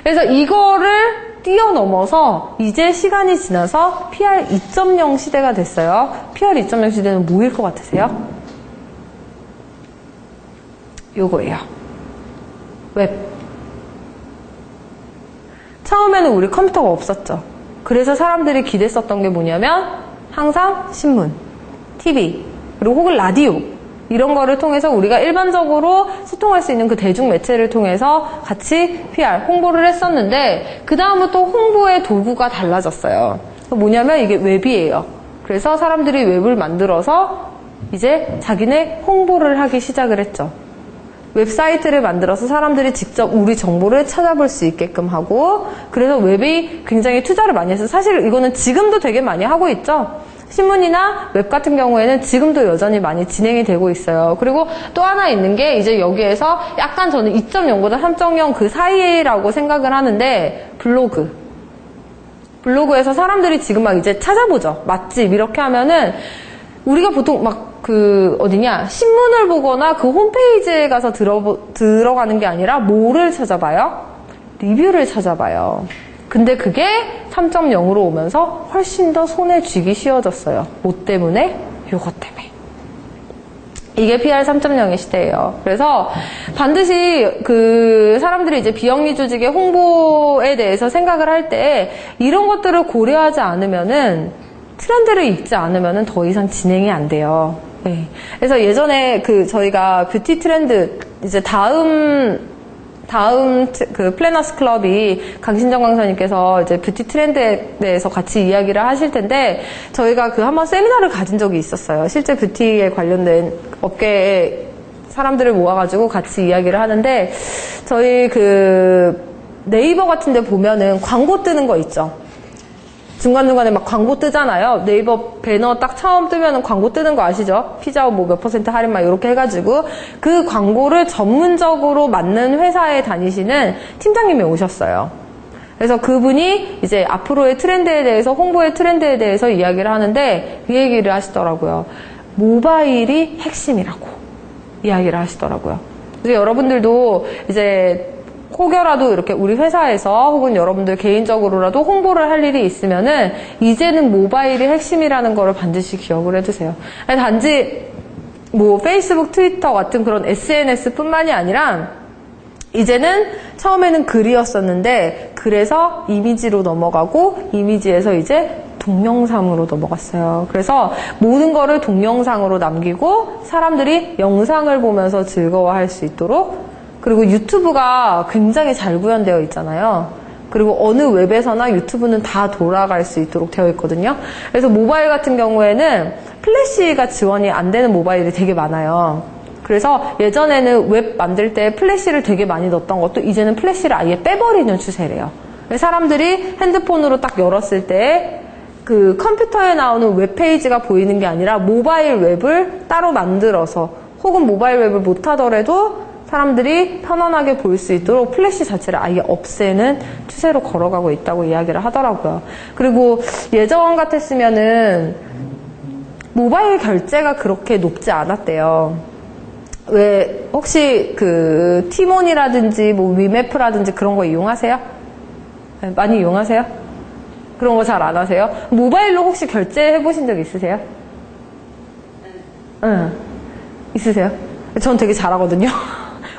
그래서 이거를 뛰어넘어서 이제 시간이 지나서 PR 2.0 시대가 됐어요. PR 2.0 시대는 뭐일 것 같으세요? 요거예요. 웹. 처음에는 우리 컴퓨터가 없었죠. 그래서 사람들이 기대했었던 게 뭐냐면 항상 신문, TV, 그리고 혹은 라디오 이런 거를 통해서 우리가 일반적으로 소통할 수 있는 그 대중매체를 통해서 같이 PR, 홍보를 했었는데 그 다음부터 홍보의 도구가 달라졌어요. 뭐냐면 이게 웹이에요. 그래서 사람들이 웹을 만들어서 이제 자기네 홍보를 하기 시작을 했죠. 웹사이트를 만들어서 사람들이 직접 우리 정보를 찾아볼 수 있게끔 하고 그래서 웹이 굉장히 투자를 많이 했어요. 사실 이거는 지금도 되게 많이 하고 있죠. 신문이나 웹 같은 경우에는 지금도 여전히 많이 진행이 되고 있어요. 그리고 또 하나 있는 게 이제 여기에서 약간 저는 2.0보다 3.0 그 사이라고 생각을 하는데 블로그에서 사람들이 지금 막 이제 찾아보죠. 맛집 이렇게 하면은 우리가 보통 막 어디냐 신문을 보거나 그 홈페이지에 가서 들어가는 게 아니라 뭐를 찾아봐요? 리뷰를 찾아봐요. 근데 그게 3.0으로 오면서 훨씬 더 손에 쥐기 쉬워졌어요. 뭐 때문에? 요것 때문에. 이게 PR 3.0의 시대예요. 그래서 반드시 사람들이 이제 비영리 조직의 홍보에 대해서 생각을 할 때 이런 것들을 고려하지 않으면은 트렌드를 읽지 않으면은 더 이상 진행이 안 돼요. 네. 그래서 예전에 저희가 뷰티 트렌드 이제 다음 플래너스 클럽이 강신정 강사님께서 이제 뷰티 트렌드에 대해서 같이 이야기를 하실 텐데 저희가 한번 세미나를 가진 적이 있었어요. 실제 뷰티에 관련된 업계의 사람들을 모아가지고 같이 이야기를 하는데 저희 네이버 같은 데 보면은 광고 뜨는 거 있죠. 중간중간에 막 광고 뜨잖아요. 네이버 배너 딱 처음 뜨면은 광고 뜨는 거 아시죠? 피자 뭐 몇 % 할인 막 이렇게 해가지고 그 광고를 전문적으로 맡는 회사에 다니시는 팀장님이 오셨어요. 그래서 그분이 이제 앞으로의 트렌드에 대해서 홍보의 트렌드에 대해서 이야기를 하는데 그 얘기를 하시더라고요. 모바일이 핵심이라고 이야기를 하시더라고요. 그래서 여러분들도 이제 혹여라도 이렇게 우리 회사에서 혹은 여러분들 개인적으로라도 홍보를 할 일이 있으면은 이제는 모바일이 핵심이라는 거를 반드시 기억을 해두세요. 단지 뭐 페이스북, 트위터 같은 그런 SNS뿐만이 아니라 이제는 처음에는 글이었었는데 글에서 이미지로 넘어가고 이미지에서 이제 동영상으로 넘어갔어요. 그래서 모든 거를 동영상으로 남기고 사람들이 영상을 보면서 즐거워할 수 있도록 그리고 유튜브가 굉장히 잘 구현되어 있잖아요. 그리고 어느 웹에서나 유튜브는 다 돌아갈 수 있도록 되어 있거든요. 그래서 모바일 같은 경우에는 플래시가 지원이 안 되는 모바일이 되게 많아요. 그래서 예전에는 웹 만들 때 플래시를 되게 많이 넣었던 것도 이제는 플래시를 아예 빼버리는 추세래요. 사람들이 핸드폰으로 딱 열었을 때 컴퓨터에 나오는 웹페이지가 보이는 게 아니라 모바일 웹을 따로 만들어서 혹은 모바일 웹을 못하더라도 사람들이 편안하게 볼 수 있도록 플래시 자체를 아예 없애는 추세로 걸어가고 있다고 이야기를 하더라고요. 그리고 예전 같았으면은 모바일 결제가 그렇게 높지 않았대요. 왜 혹시 티몬이라든지 뭐 위메프라든지 그런 거 이용하세요? 많이 이용하세요? 그런 거 잘 안 하세요? 모바일로 혹시 결제해 보신 적 있으세요? 응. 있으세요? 전 되게 잘하거든요.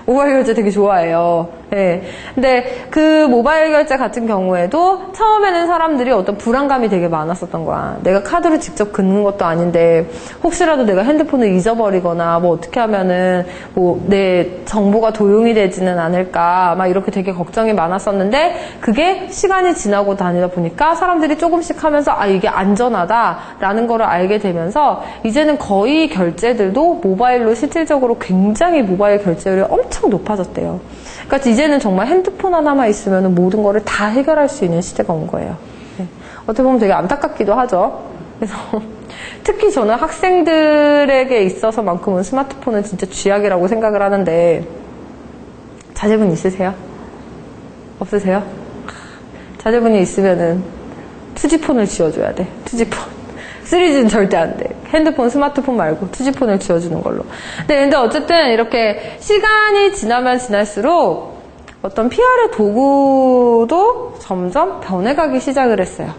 모바일 결제 되게 좋아해요. 예. 근데 그 모바일 결제 같은 경우에도 처음에는 사람들이 어떤 불안감이 되게 많았었던 거야. 내가 카드로 직접 긋는 것도 아닌데 혹시라도 내가 핸드폰을 잊어버리거나 뭐 어떻게 하면은 뭐 내 정보가 도용이 되지는 않을까 막 이렇게 되게 걱정이 많았었는데 그게 시간이 지나고 다니다 보니까 사람들이 조금씩 하면서 아 이게 안전하다라는 거를 알게 되면서 이제는 거의 결제들도 모바일로 실질적으로 굉장히 모바일 결제율이 엄청 높아졌대요. 그러니까 이제는 정말 핸드폰 하나만 있으면 모든 거를 다 해결할 수 있는 시대가 온 거예요. 네. 어떻게 보면 되게 안타깝기도 하죠. 그래서 특히 저는 학생들에게 있어서만큼은 스마트폰은 진짜 쥐약이라고 생각을 하는데 자제분 있으세요? 없으세요? 자제분이 있으면은 투지폰을 지어줘야 돼. 투지폰. 3G는 절대 안 돼. 핸드폰, 스마트폰 말고 투지폰을 지어주는 걸로. 네, 근데 어쨌든 이렇게 시간이 지나면 지날수록 어떤 PR의 도구도 점점 변해가기 시작을 했어요.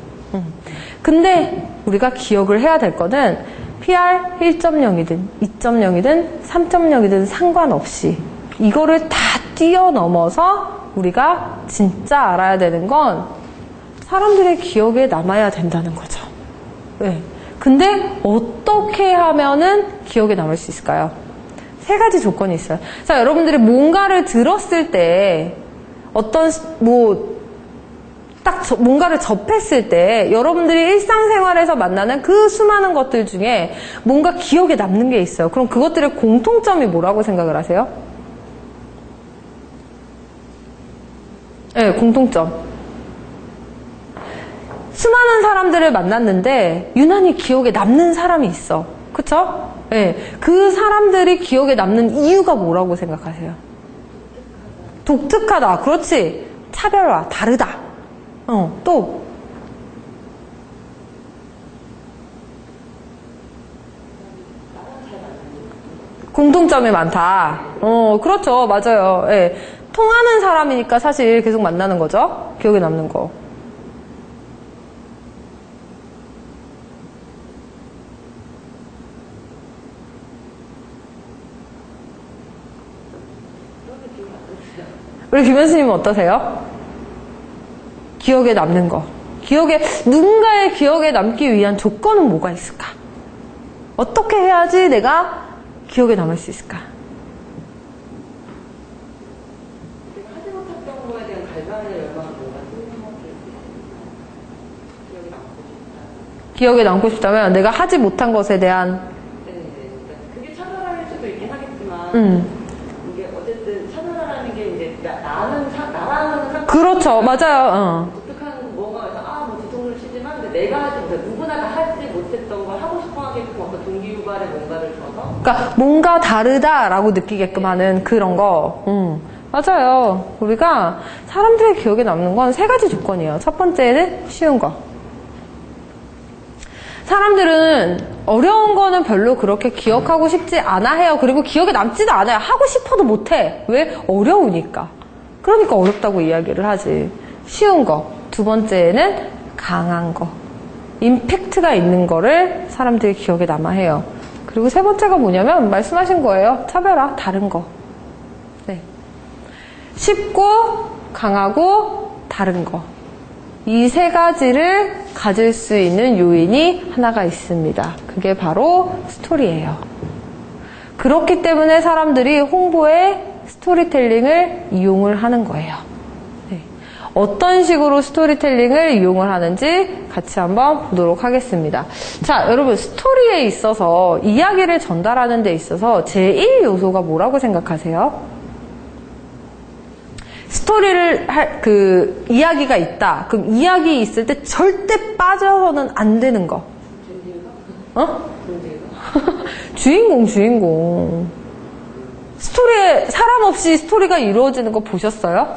근데 우리가 기억을 해야 될 거는 PR 1.0이든 2.0이든 3.0이든 상관없이 이거를 다 뛰어넘어서 우리가 진짜 알아야 되는 건 사람들의 기억에 남아야 된다는 거죠. 네. 근데 어떻게 하면은 기억에 남을 수 있을까요? 세 가지 조건이 있어요. 자, 여러분들이 뭔가를 들었을 때 어떤 뭔가를 접했을 때 여러분들이 일상생활에서 만나는 그 수많은 것들 중에 뭔가 기억에 남는 게 있어요. 그럼 그것들의 공통점이 뭐라고 생각을 하세요? 네, 공통점. 수많은 사람들을 만났는데 유난히 기억에 남는 사람이 있어. 그쵸? 네. 그 사람들이 기억에 남는 이유가 뭐라고 생각하세요? 독특하다. 그렇지. 차별화. 다르다. 또. 공통점이 많다. 그렇죠. 맞아요. 네. 통하는 사람이니까 사실 계속 만나는 거죠. 기억에 남는 거. 우리 김현수님은 어떠세요? 기억에 남는 거. 누군가의 기억에 남기 위한 조건은 뭐가 있을까? 어떻게 해야지 내가 기억에 남을 수 있을까? 내가 하지 못했던 거에 대한 갈망의 열망은 뭐가 기억에 남고 싶다면 내가 하지 못한 것에 대한 네, 그게 차별화일 수도 있긴 하겠지만 이게 어쨌든 차별화라는 게 이제 나라는 그렇죠. 맞아요. 독특한 무언가에서 뭐 뒤통수를 치지만 근데 내가 하지 못해 누구나 다 하지 못했던 걸 하고 싶어 하게끔 어떤 동기유발의 뭔가를 줘서 그러니까 뭔가 다르다라고 느끼게끔 하는 그런 거. 맞아요. 우리가 사람들의 기억에 남는 건 세 가지 조건이에요. 첫 번째는 쉬운 거. 사람들은 어려운 거는 별로 그렇게 기억하고 싶지 않아 해요. 그리고 기억에 남지도 않아요. 하고 싶어도 못해. 왜? 어려우니까. 그러니까 어렵다고 이야기를 하지. 쉬운 거. 두 번째는 강한 거. 임팩트가 있는 거를 사람들이 기억에 남아 해요. 그리고 세 번째가 뭐냐면 말씀하신 거예요. 차별화, 다른 거. 네. 쉽고 강하고 다른 거. 이 세 가지를 가질 수 있는 요인이 하나가 있습니다. 그게 바로 스토리예요. 그렇기 때문에 사람들이 홍보에 스토리텔링을 이용을 하는 거예요. 네. 어떤 식으로 스토리텔링을 이용을 하는지 같이 한번 보도록 하겠습니다. 자, 여러분 스토리에 있어서 이야기를 전달하는 데 있어서 제1요소가 뭐라고 생각하세요? 스토리를 이야기가 있다. 그럼 이야기 있을 때 절대 빠져서는 안 되는 거. 주인공. 스토리에 사람 없이 스토리가 이루어지는 거 보셨어요?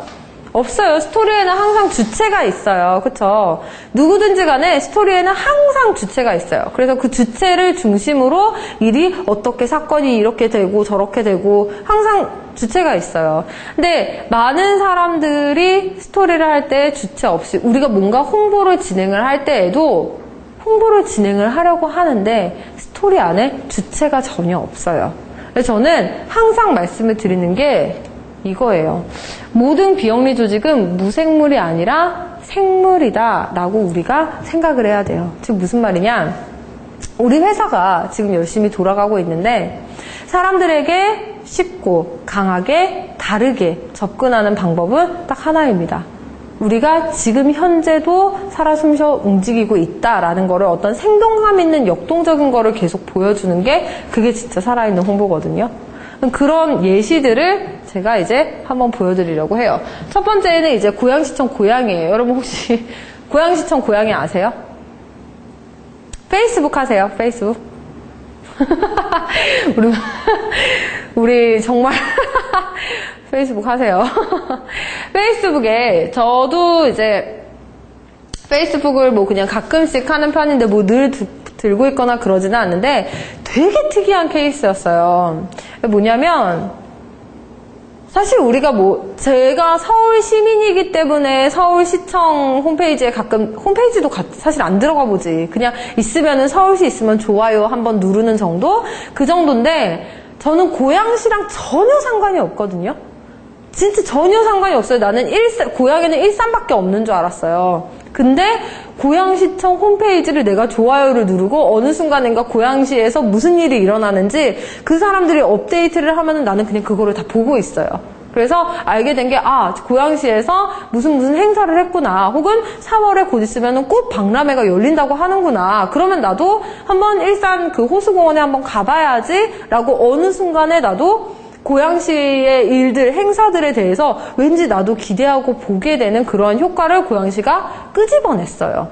없어요. 스토리에는 항상 주체가 있어요. 그쵸? 누구든지 간에 스토리에는 항상 주체가 있어요. 그래서 그 주체를 중심으로 일이 어떻게 사건이 이렇게 되고 저렇게 되고 항상 주체가 있어요. 근데 많은 사람들이 스토리를 할 때 주체 없이 우리가 뭔가 홍보를 진행을 할 때에도 홍보를 진행을 하려고 하는데 스토리 안에 주체가 전혀 없어요. 그래서 저는 항상 말씀을 드리는 게 이거예요. 모든 비영리 조직은 무생물이 아니라 생물이다 라고 우리가 생각을 해야 돼요. 즉 무슨 말이냐, 우리 회사가 지금 열심히 돌아가고 있는데 사람들에게 쉽고 강하게 다르게 접근하는 방법은 딱 하나입니다. 우리가 지금 현재도 살아 숨쉬어 움직이고 있다라는 거를 어떤 생동감 있는 역동적인 거를 계속 보여주는 게 그게 진짜 살아있는 홍보거든요. 그런 예시들을 제가 이제 한번 보여드리려고 해요. 첫 번째는 이제 고양시청 고양이에요. 여러분 혹시 고양시청 고양이 아세요? 페이스북 하세요. 페이스북. 우리 정말 페이스북 하세요. 페이스북에 저도 이제 페이스북을 뭐 그냥 가끔씩 하는 편인데 뭐 늘 들고 있거나 그러지는 않는데 되게 특이한 케이스였어요. 뭐냐면 사실 우리가 뭐 제가 서울 시민이기 때문에 서울시청 홈페이지에 가끔 홈페이지도 사실 안 들어가 보지. 그냥 있으면은 서울시 있으면 좋아요 한번 누르는 정도? 그 정도인데 저는 고양시랑 전혀 상관이 없거든요. 진짜 전혀 상관이 없어요. 나는 고양이는 일산밖에 없는 줄 알았어요. 근데 고양시청 홈페이지를 내가 좋아요를 누르고 어느 순간인가 고양시에서 무슨 일이 일어나는지 그 사람들이 업데이트를 하면은 나는 그냥 그거를 다 보고 있어요. 그래서 알게 된 게, 고양시에서 무슨 행사를 했구나. 혹은 4월에 곧 있으면은 꽃 박람회가 열린다고 하는구나. 그러면 나도 한번 일산 그 호수공원에 한번 가봐야지. 라고 어느 순간에 나도 고양시의 일들, 행사들에 대해서 왠지 나도 기대하고 보게 되는 그런 효과를 고양시가 끄집어냈어요.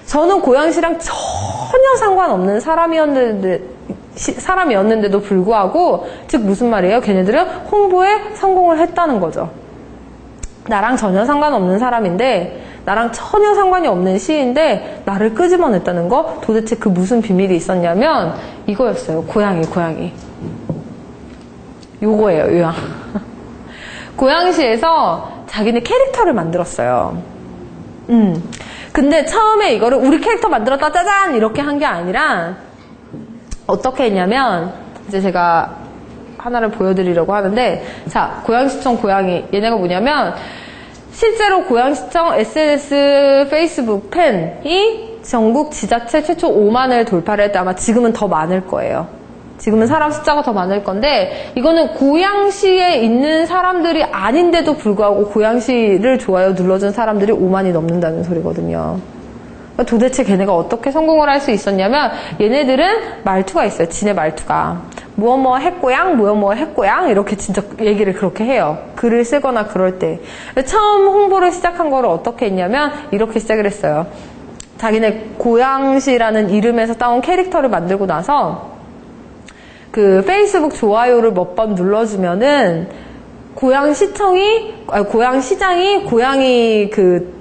저는 고양시랑 전혀 상관없는 사람이었는데도 불구하고, 즉 무슨 말이에요? 걔네들은 홍보에 성공을 했다는 거죠. 나랑 전혀 상관없는 사람인데, 나랑 전혀 상관이 없는 시인데 나를 끄집어냈다는 거. 도대체 그 무슨 비밀이 있었냐면 이거였어요. 고양이. 요거예요, 요양. 고양시에서 자기네 캐릭터를 만들었어요. 근데 처음에 이거를 우리 캐릭터 만들었다, 짜잔! 이렇게 한 게 아니라, 어떻게 했냐면, 이제 제가 하나를 보여드리려고 하는데, 자, 고양시청 고양이. 얘네가 뭐냐면, 실제로 고양시청 SNS 페이스북 팬이 전국 지자체 최초 5만을 돌파를 했다. 아마 지금은 더 많을 거예요. 지금은 사람 숫자가 더 많을 건데 이거는 고양시에 있는 사람들이 아닌데도 불구하고 고양시를 좋아요 눌러준 사람들이 5만이 넘는다는 소리거든요. 도대체 걔네가 어떻게 성공을 할 수 있었냐면 얘네들은 말투가 있어요. 지네 말투가. 뭐 했고양, 뭐 했고양 이렇게 진짜 얘기를 그렇게 해요. 글을 쓰거나 그럴 때. 처음 홍보를 시작한 거를 어떻게 했냐면 이렇게 시작을 했어요. 자기네 고양시라는 이름에서 따온 캐릭터를 만들고 나서 그 페이스북 좋아요를 몇 번 눌러주면은 고양시장이 고양이 그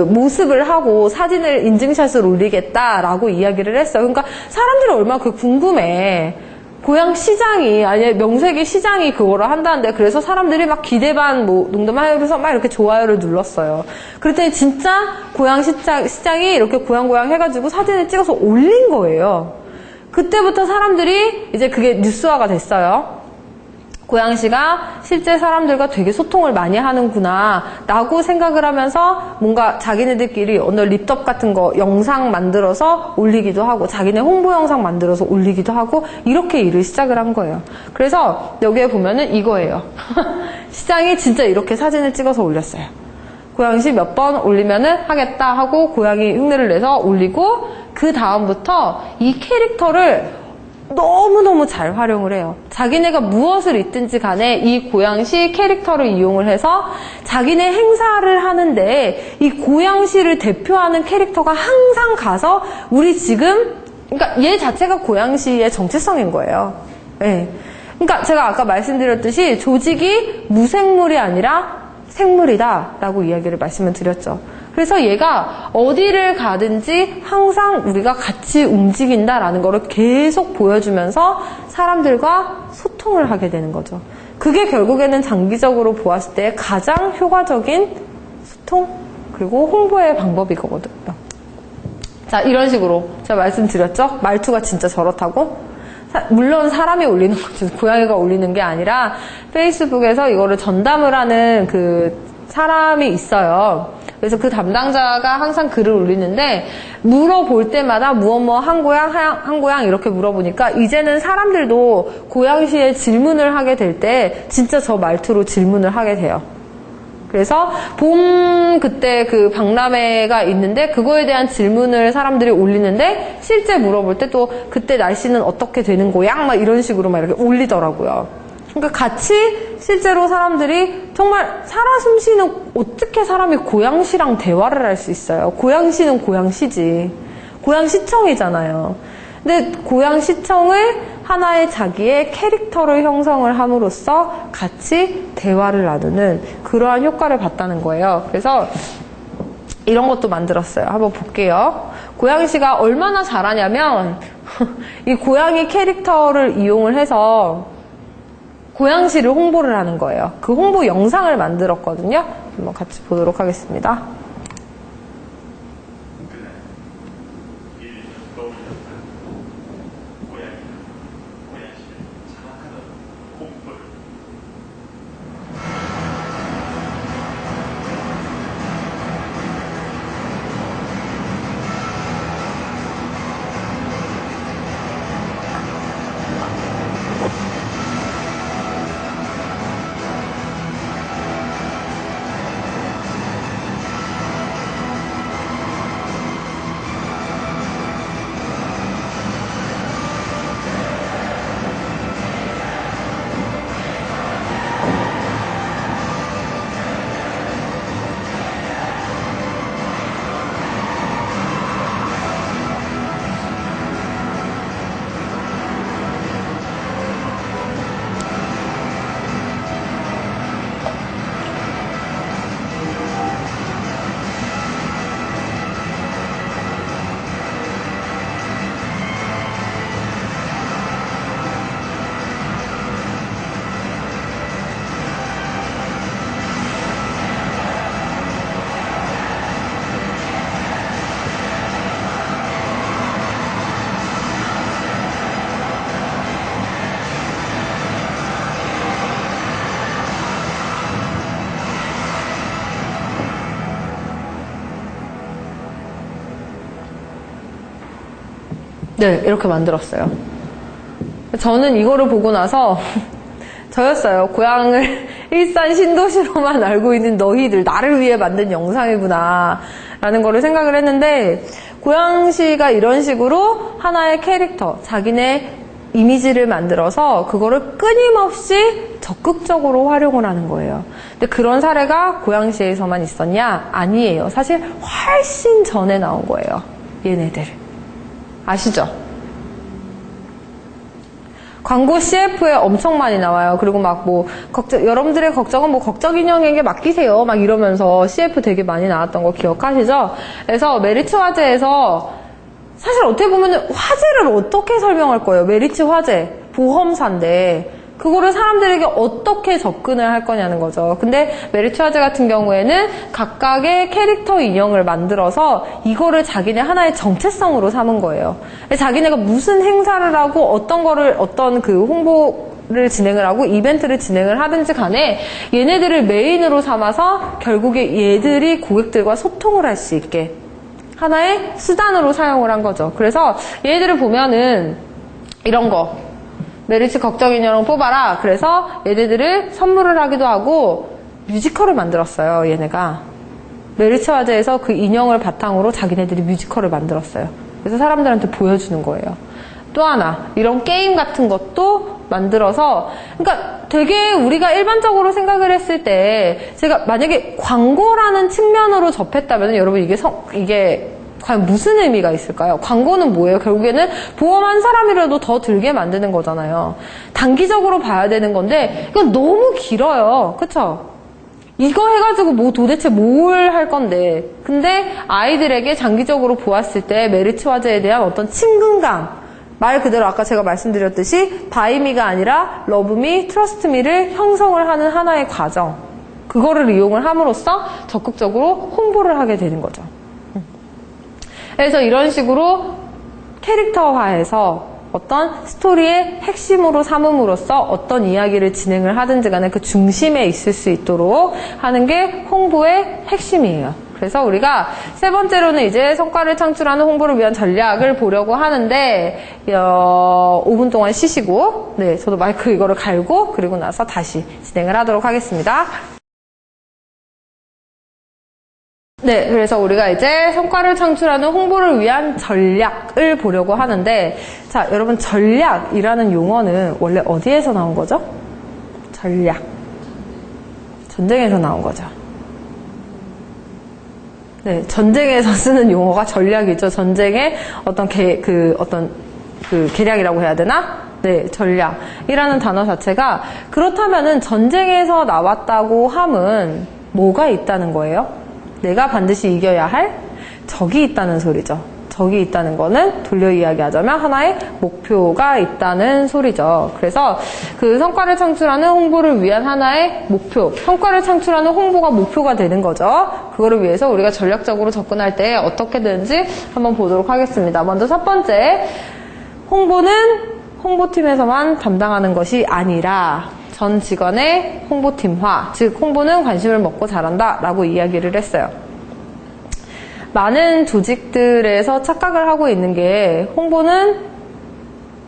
모습을 하고 사진을 인증샷을 올리겠다라고 이야기를 했어요. 그러니까 사람들이 얼마나 그게 궁금해. 고양시장이, 아니, 명색이 시장이 그거를 한다는데, 그래서 사람들이 막 기대 반, 농담하면서 막 이렇게 좋아요를 눌렀어요. 그랬더니 진짜 고양시장이 이렇게 고양 해가지고 사진을 찍어서 올린 거예요. 그때부터 사람들이 이제 그게 뉴스화가 됐어요. 고양시가 실제 사람들과 되게 소통을 많이 하는구나 라고 생각을 하면서 뭔가 자기네들끼리 어느 립덥 같은 거 영상 만들어서 올리기도 하고 자기네 홍보 영상 만들어서 올리기도 하고 이렇게 일을 시작을 한 거예요. 그래서 여기에 보면은 이거예요. 시장이 진짜 이렇게 사진을 찍어서 올렸어요. 고양시 몇 번 올리면은 하겠다 하고 고양이 흉내를 내서 올리고 그 다음부터 이 캐릭터를 너무너무 잘 활용을 해요. 자기네가 무엇을 있든지 간에 이 고양시 캐릭터를 이용을 해서 자기네 행사를 하는데 이 고양시를 대표하는 캐릭터가 항상 가서 우리 지금 그러니까 얘 자체가 고양시의 정체성인 거예요. 네. 그러니까 제가 아까 말씀드렸듯이 조직이 무생물이 아니라 생물이다 라고 이야기를 말씀을 드렸죠. 그래서 얘가 어디를 가든지 항상 우리가 같이 움직인다라는 거를 계속 보여주면서 사람들과 소통을 하게 되는 거죠. 그게 결국에는 장기적으로 보았을 때 가장 효과적인 소통 그리고 홍보의 방법이거든요. 자, 이런 식으로 제가 말씀드렸죠. 말투가 진짜 저렇다고. 물론 사람이 올리는 거죠. 고양이가 올리는 게 아니라 페이스북에서 이거를 전담을 하는 그 사람이 있어요. 그래서 그 담당자가 항상 글을 올리는데 물어볼 때마다 무엇 한 고양 이렇게 물어보니까 이제는 사람들도 고양시에 질문을 하게 될 때 진짜 저 말투로 질문을 하게 돼요. 그래서 그때 그 박람회가 있는데 그거에 대한 질문을 사람들이 올리는데 실제 물어볼 때 또 그때 날씨는 어떻게 되는 고양? 막 이런 식으로 막 이렇게 올리더라고요. 그러니까 같이 실제로 사람들이 정말 살아 숨쉬는 어떻게 사람이 고양시랑 대화를 할 수 있어요? 고양시는 고양시지. 고양시청이잖아요. 근데 고양시청을 하나의 자기의 캐릭터를 형성을 함으로써 같이 대화를 나누는 그러한 효과를 봤다는 거예요. 그래서 이런 것도 만들었어요. 한번 볼게요. 고양시가 얼마나 잘하냐면 이 고양이 캐릭터를 이용을 해서 고양시를 홍보를 하는 거예요. 그 홍보 영상을 만들었거든요. 한번 같이 보도록 하겠습니다. 네, 이렇게 만들었어요. 저는 이거를 보고 나서 저였어요. 고향을 일산 신도시로만 알고 있는 너희들, 나를 위해 만든 영상이구나 라는 거를 생각을 했는데, 고양시가 이런 식으로 하나의 캐릭터, 자기네 이미지를 만들어서 그거를 끊임없이 적극적으로 활용을 하는 거예요. 근데 그런 사례가 고양시에서만 있었냐? 아니에요. 사실 훨씬 전에 나온 거예요. 얘네들. 아시죠? 광고 CF에 엄청 많이 나와요. 그리고 막 여러분들의 걱정은 걱정 인형에게 맡기세요. 막 이러면서 CF 되게 많이 나왔던 거 기억하시죠? 그래서 메리츠 화재에서 사실 어떻게 보면 화재를 어떻게 설명할 거예요? 메리츠 화재, 보험사인데 그거를 사람들에게 어떻게 접근을 할 거냐는 거죠. 근데 메리츠 화재 같은 경우에는 각각의 캐릭터 인형을 만들어서 이거를 자기네 하나의 정체성으로 삼은 거예요. 자기네가 무슨 행사를 하고 어떤 그 홍보를 진행을 하고 이벤트를 진행을 하든지 간에 얘네들을 메인으로 삼아서 결국에 얘들이 고객들과 소통을 할 수 있게 하나의 수단으로 사용을 한 거죠. 그래서 얘네들을 보면은 이런 거 메리츠 걱정 인형을 뽑아라. 그래서 얘네들을 선물을 하기도 하고 뮤지컬을 만들었어요. 얘네가 메리츠 화재에서 그 인형을 바탕으로 자기네들이 뮤지컬을 만들었어요. 그래서 사람들한테 보여주는 거예요. 또 하나 이런 게임 같은 것도 만들어서, 그러니까 되게 우리가 일반적으로 생각을 했을 때 제가 만약에 광고라는 측면으로 접했다면 여러분 이게 과연 무슨 의미가 있을까요? 광고는 뭐예요? 결국에는 보험한 사람이라도 더 들게 만드는 거잖아요. 단기적으로 봐야 되는 건데 이건 너무 길어요. 그쵸? 이거 해가지고 도대체 뭘 할 건데. 근데 아이들에게 장기적으로 보았을 때 메리츠 화재에 대한 어떤 친근감, 말 그대로 아까 제가 말씀드렸듯이 바이미가 아니라 러브미, 트러스트미를 형성을 하는 하나의 과정, 그거를 이용을 함으로써 적극적으로 홍보를 하게 되는 거죠. 그래서 이런 식으로 캐릭터화해서 어떤 스토리의 핵심으로 삼음으로써 어떤 이야기를 진행을 하든지 간에 그 중심에 있을 수 있도록 하는 게 홍보의 핵심이에요. 그래서 우리가 세 번째로는 이제 성과를 창출하는 홍보를 위한 전략을 보려고 하는데 5분 동안 쉬시고 네, 저도 마이크 이거를 갈고 그리고 나서 다시 진행을 하도록 하겠습니다. 네, 그래서 우리가 이제 성과를 창출하는 홍보를 위한 전략을 보려고 하는데 자, 여러분 전략이라는 용어는 원래 어디에서 나온 거죠? 전략. 전쟁에서 나온 거죠. 네, 전쟁에서 쓰는 용어가 전략이죠. 전쟁의 어떤 계략이라고 해야 되나? 네, 전략이라는 단어 자체가 그렇다면은 전쟁에서 나왔다고 함은 뭐가 있다는 거예요? 내가 반드시 이겨야 할 적이 있다는 소리죠. 적이 있다는 거는 돌려 이야기하자면 하나의 목표가 있다는 소리죠. 그래서 그 성과를 창출하는 홍보를 위한 하나의 목표, 성과를 창출하는 홍보가 목표가 되는 거죠. 그거를 위해서 우리가 전략적으로 접근할 때 어떻게 되는지 한번 보도록 하겠습니다. 먼저 첫 번째, 홍보는 홍보팀에서만 담당하는 것이 아니라 전 직원의 홍보팀화, 즉 홍보는 관심을 먹고 잘한다 라고 이야기를 했어요. 많은 조직들에서 착각을 하고 있는 게 홍보는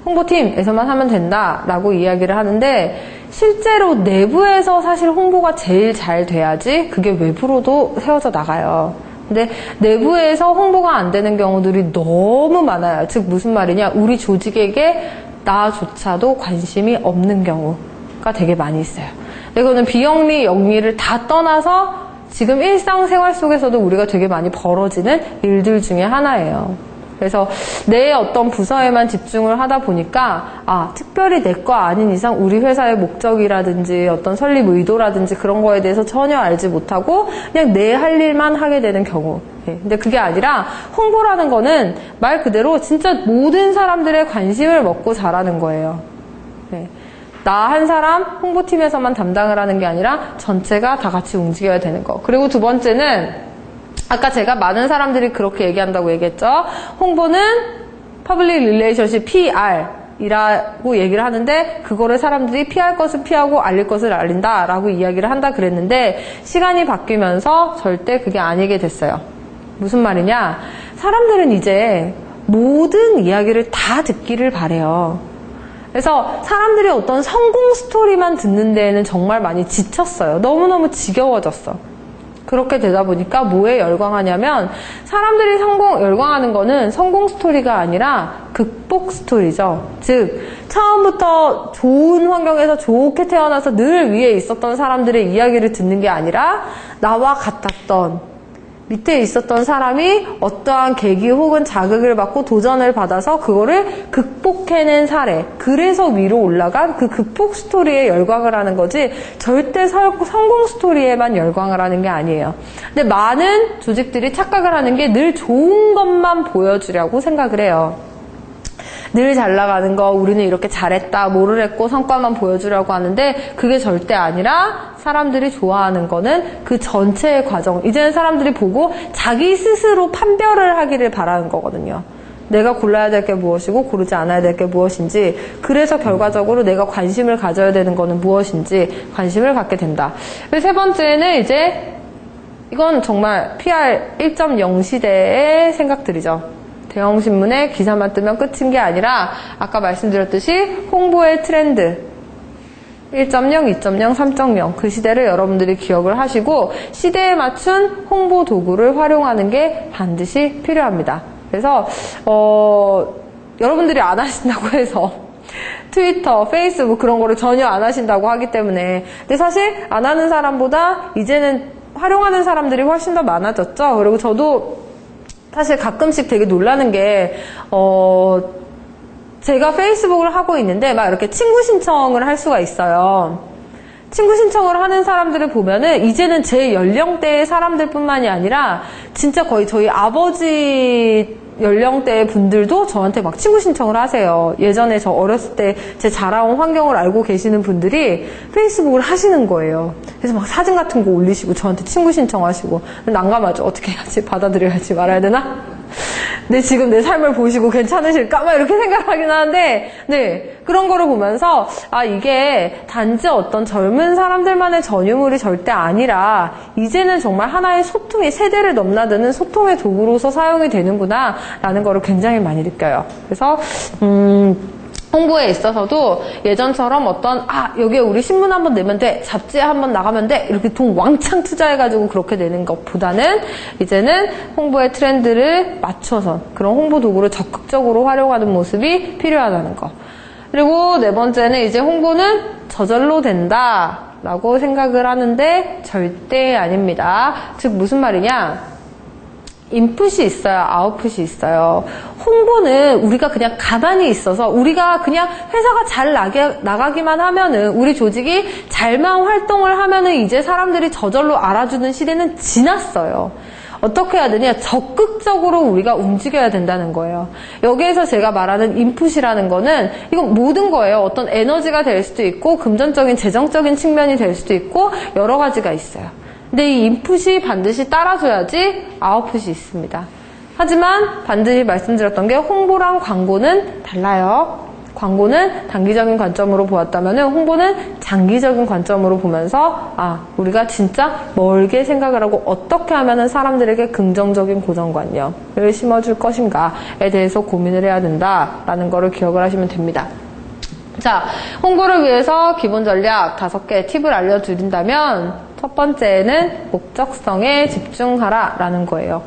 홍보팀에서만 하면 된다라고 이야기를 하는데 실제로 내부에서 사실 홍보가 제일 잘 돼야지 그게 외부로도 세워져 나가요. 근데 내부에서 홍보가 안 되는 경우들이 너무 많아요. 즉 무슨 말이냐, 우리 조직에게 나조차도 관심이 없는 경우가 되게 많이 있어요. 이거는 비영리, 영리를 다 떠나서 지금 일상생활 속에서도 우리가 되게 많이 벌어지는 일들 중에 하나예요. 그래서 내 어떤 부서에만 집중을 하다 보니까 특별히 내 거 아닌 이상 우리 회사의 목적이라든지 어떤 설립 의도라든지 그런 거에 대해서 전혀 알지 못하고 그냥 내 할 일만 하게 되는 경우. 근데 그게 아니라 홍보라는 거는 말 그대로 진짜 모든 사람들의 관심을 먹고 자라는 거예요. 나 한 사람 홍보팀에서만 담당을 하는 게 아니라 전체가 다 같이 움직여야 되는 거. 그리고 두 번째는 아까 제가 많은 사람들이 그렇게 얘기한다고 얘기했죠. 홍보는 Public Relationship, PR이라고 얘기를 하는데 그거를 사람들이 피할 것을 피하고 알릴 것을 알린다라고 이야기를 한다 그랬는데 시간이 바뀌면서 절대 그게 아니게 됐어요. 무슨 말이냐? 사람들은 이제 모든 이야기를 다 듣기를 바래요. 그래서 사람들이 어떤 성공 스토리만 듣는 데에는 정말 많이 지쳤어요. 너무너무 지겨워졌어. 그렇게 되다 보니까 뭐에 열광하냐면 사람들이 열광하는 거는 성공 스토리가 아니라 극복 스토리죠. 즉 처음부터 좋은 환경에서 좋게 태어나서 늘 위에 있었던 사람들의 이야기를 듣는 게 아니라 나와 같았던 밑에 있었던 사람이 어떠한 계기 혹은 자극을 받고 도전을 받아서 그거를 극복해낸 사례, 그래서 위로 올라간 그 극복 스토리에 열광을 하는 거지 절대 성공 스토리에만 열광을 하는 게 아니에요. 근데 많은 조직들이 착각을 하는 게 늘 좋은 것만 보여주려고 생각을 해요. 늘 잘 나가는 거, 우리는 이렇게 잘했다, 뭐를 했고 성과만 보여주려고 하는데 그게 절대 아니라 사람들이 좋아하는 거는 그 전체의 과정. 이제는 사람들이 보고 자기 스스로 판별을 하기를 바라는 거거든요. 내가 골라야 될 게 무엇이고 고르지 않아야 될 게 무엇인지, 그래서 결과적으로 내가 관심을 가져야 되는 거는 무엇인지 관심을 갖게 된다. 세 번째는 이제 이건 정말 PR 1.0 시대의 생각들이죠. 대형 신문에 기사만 뜨면 끝인 게 아니라 아까 말씀드렸듯이 홍보의 트렌드 1.0, 2.0, 3.0 그 시대를 여러분들이 기억을 하시고 시대에 맞춘 홍보 도구를 활용하는 게 반드시 필요합니다. 그래서 여러분들이 안 하신다고 해서 트위터, 페이스북 그런 거를 전혀 안 하신다고 하기 때문에 근데 사실 안 하는 사람보다 이제는 활용하는 사람들이 훨씬 더 많아졌죠. 그리고 저도 사실 가끔씩 되게 놀라는 게 제가 페이스북을 하고 있는데 막 이렇게 친구 신청을 할 수가 있어요. 친구 신청을 하는 사람들을 보면은 이제는 제 연령대의 사람들뿐만이 아니라 진짜 거의 저희 아버지 연령대의 분들도 저한테 막 친구 신청을 하세요. 예전에 저 어렸을 때 제 자라온 환경을 알고 계시는 분들이 페이스북을 하시는 거예요. 그래서 막 사진 같은 거 올리시고 저한테 친구 신청하시고 난감하죠. 어떻게 해야지? 받아들여야지 말아야 되나? 내 지금 내 삶을 보시고 괜찮으실까? 막 이렇게 생각하긴 하는데, 네. 그런 거를 보면서, 이게 단지 어떤 젊은 사람들만의 전유물이 절대 아니라, 이제는 정말 하나의 소통의, 세대를 넘나드는 소통의 도구로서 사용이 되는구나, 라는 거를 굉장히 많이 느껴요. 그래서, 홍보에 있어서도 예전처럼 여기에 우리 신문 한번 내면 돼, 잡지에 한번 나가면 돼, 이렇게 돈 왕창 투자해가지고 그렇게 되는 것보다는 이제는 홍보의 트렌드를 맞춰서 그런 홍보 도구를 적극적으로 활용하는 모습이 필요하다는 거. 그리고 네 번째는 이제 홍보는 저절로 된다라고 생각을 하는데 절대 아닙니다. 즉 무슨 말이냐? 인풋이 있어요, 아웃풋이 있어요. 홍보는 우리가 그냥 가만히 있어서 우리가 그냥 회사가 잘 나가기만 하면은, 우리 조직이 잘만 활동을 하면은 이제 사람들이 저절로 알아주는 시대는 지났어요. 어떻게 해야 되냐? 적극적으로 우리가 움직여야 된다는 거예요. 여기에서 제가 말하는 인풋이라는 거는 이건 모든 거예요. 어떤 에너지가 될 수도 있고 금전적인 재정적인 측면이 될 수도 있고 여러 가지가 있어요. 근데 이 인풋이 반드시 따라줘야지 아웃풋이 있습니다. 하지만 반드시 말씀드렸던 게 홍보랑 광고는 달라요. 광고는 단기적인 관점으로 보았다면 홍보는 장기적인 관점으로 보면서 우리가 진짜 멀게 생각을 하고 어떻게 하면 사람들에게 긍정적인 고정관념을 심어줄 것인가에 대해서 고민을 해야 된다라는 거를 기억을 하시면 됩니다. 자, 홍보를 위해서 기본 전략 5개 팁을 알려드린다면 첫 번째는 목적성에 집중하라 라는 거예요.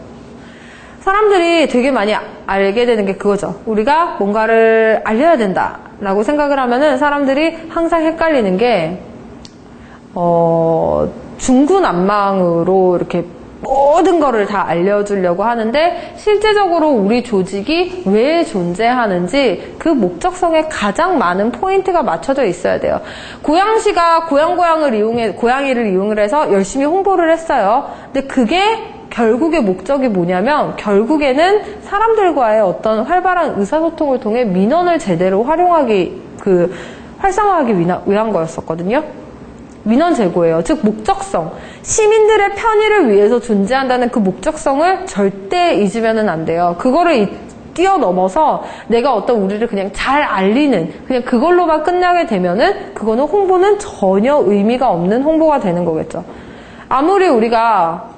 사람들이 되게 많이 알게 되는 게 그거죠. 우리가 뭔가를 알려야 된다 라고 생각을 하면은 사람들이 항상 헷갈리는 게 중구난방으로 이렇게 모든 거를 다 알려주려고 하는데, 실제적으로 우리 조직이 왜 존재하는지 그 목적성에 가장 많은 포인트가 맞춰져 있어야 돼요. 고양시가 고양이를 이용을 해서 열심히 홍보를 했어요. 근데 그게 결국의 목적이 뭐냐면, 결국에는 사람들과의 어떤 활발한 의사소통을 통해 민원을 제대로 활성화하기 위한 거였었거든요. 민원 제고예요. 즉 목적성, 시민들의 편의를 위해서 존재한다는 그 목적성을 절대 잊으면 안 돼요. 그거를 뛰어넘어서 내가 우리를 그냥 잘 알리는, 그냥 그걸로만 끝나게 되면은 그거는 홍보는 전혀 의미가 없는 홍보가 되는 거겠죠. 아무리 우리가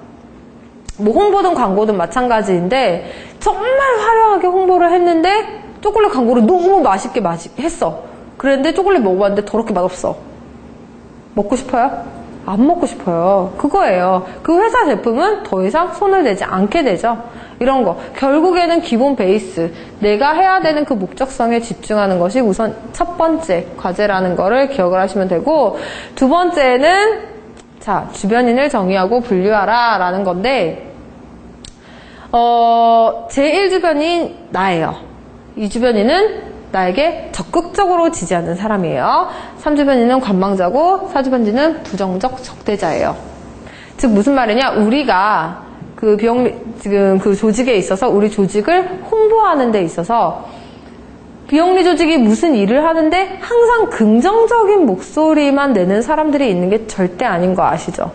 홍보든 광고든 마찬가지인데 정말 화려하게 홍보를 했는데 초콜릿 광고를 너무 맛있게 했어. 그랬는데 초콜릿 먹어봤는데 더럽게 맛없어. 먹고 싶어요? 안 먹고 싶어요. 그거예요. 그 회사 제품은 더 이상 손을 대지 않게 되죠. 이런 거. 결국에는 기본 베이스, 내가 해야 되는 그 목적성에 집중하는 것이 우선 첫 번째 과제라는 거를 기억을 하시면 되고, 두 번째는 주변인을 정의하고 분류하라 라는 건데, 제1주변인 나예요. 이 주변인은 나에게 적극적으로 지지하는 사람이에요. 3주변인은 관망자고 4주변인은 부정적 적대자예요. 즉 무슨 말이냐? 우리가 지금 그 조직에 있어서 우리 조직을 홍보하는 데 있어서 비영리 조직이 무슨 일을 하는데 항상 긍정적인 목소리만 내는 사람들이 있는 게 절대 아닌 거 아시죠?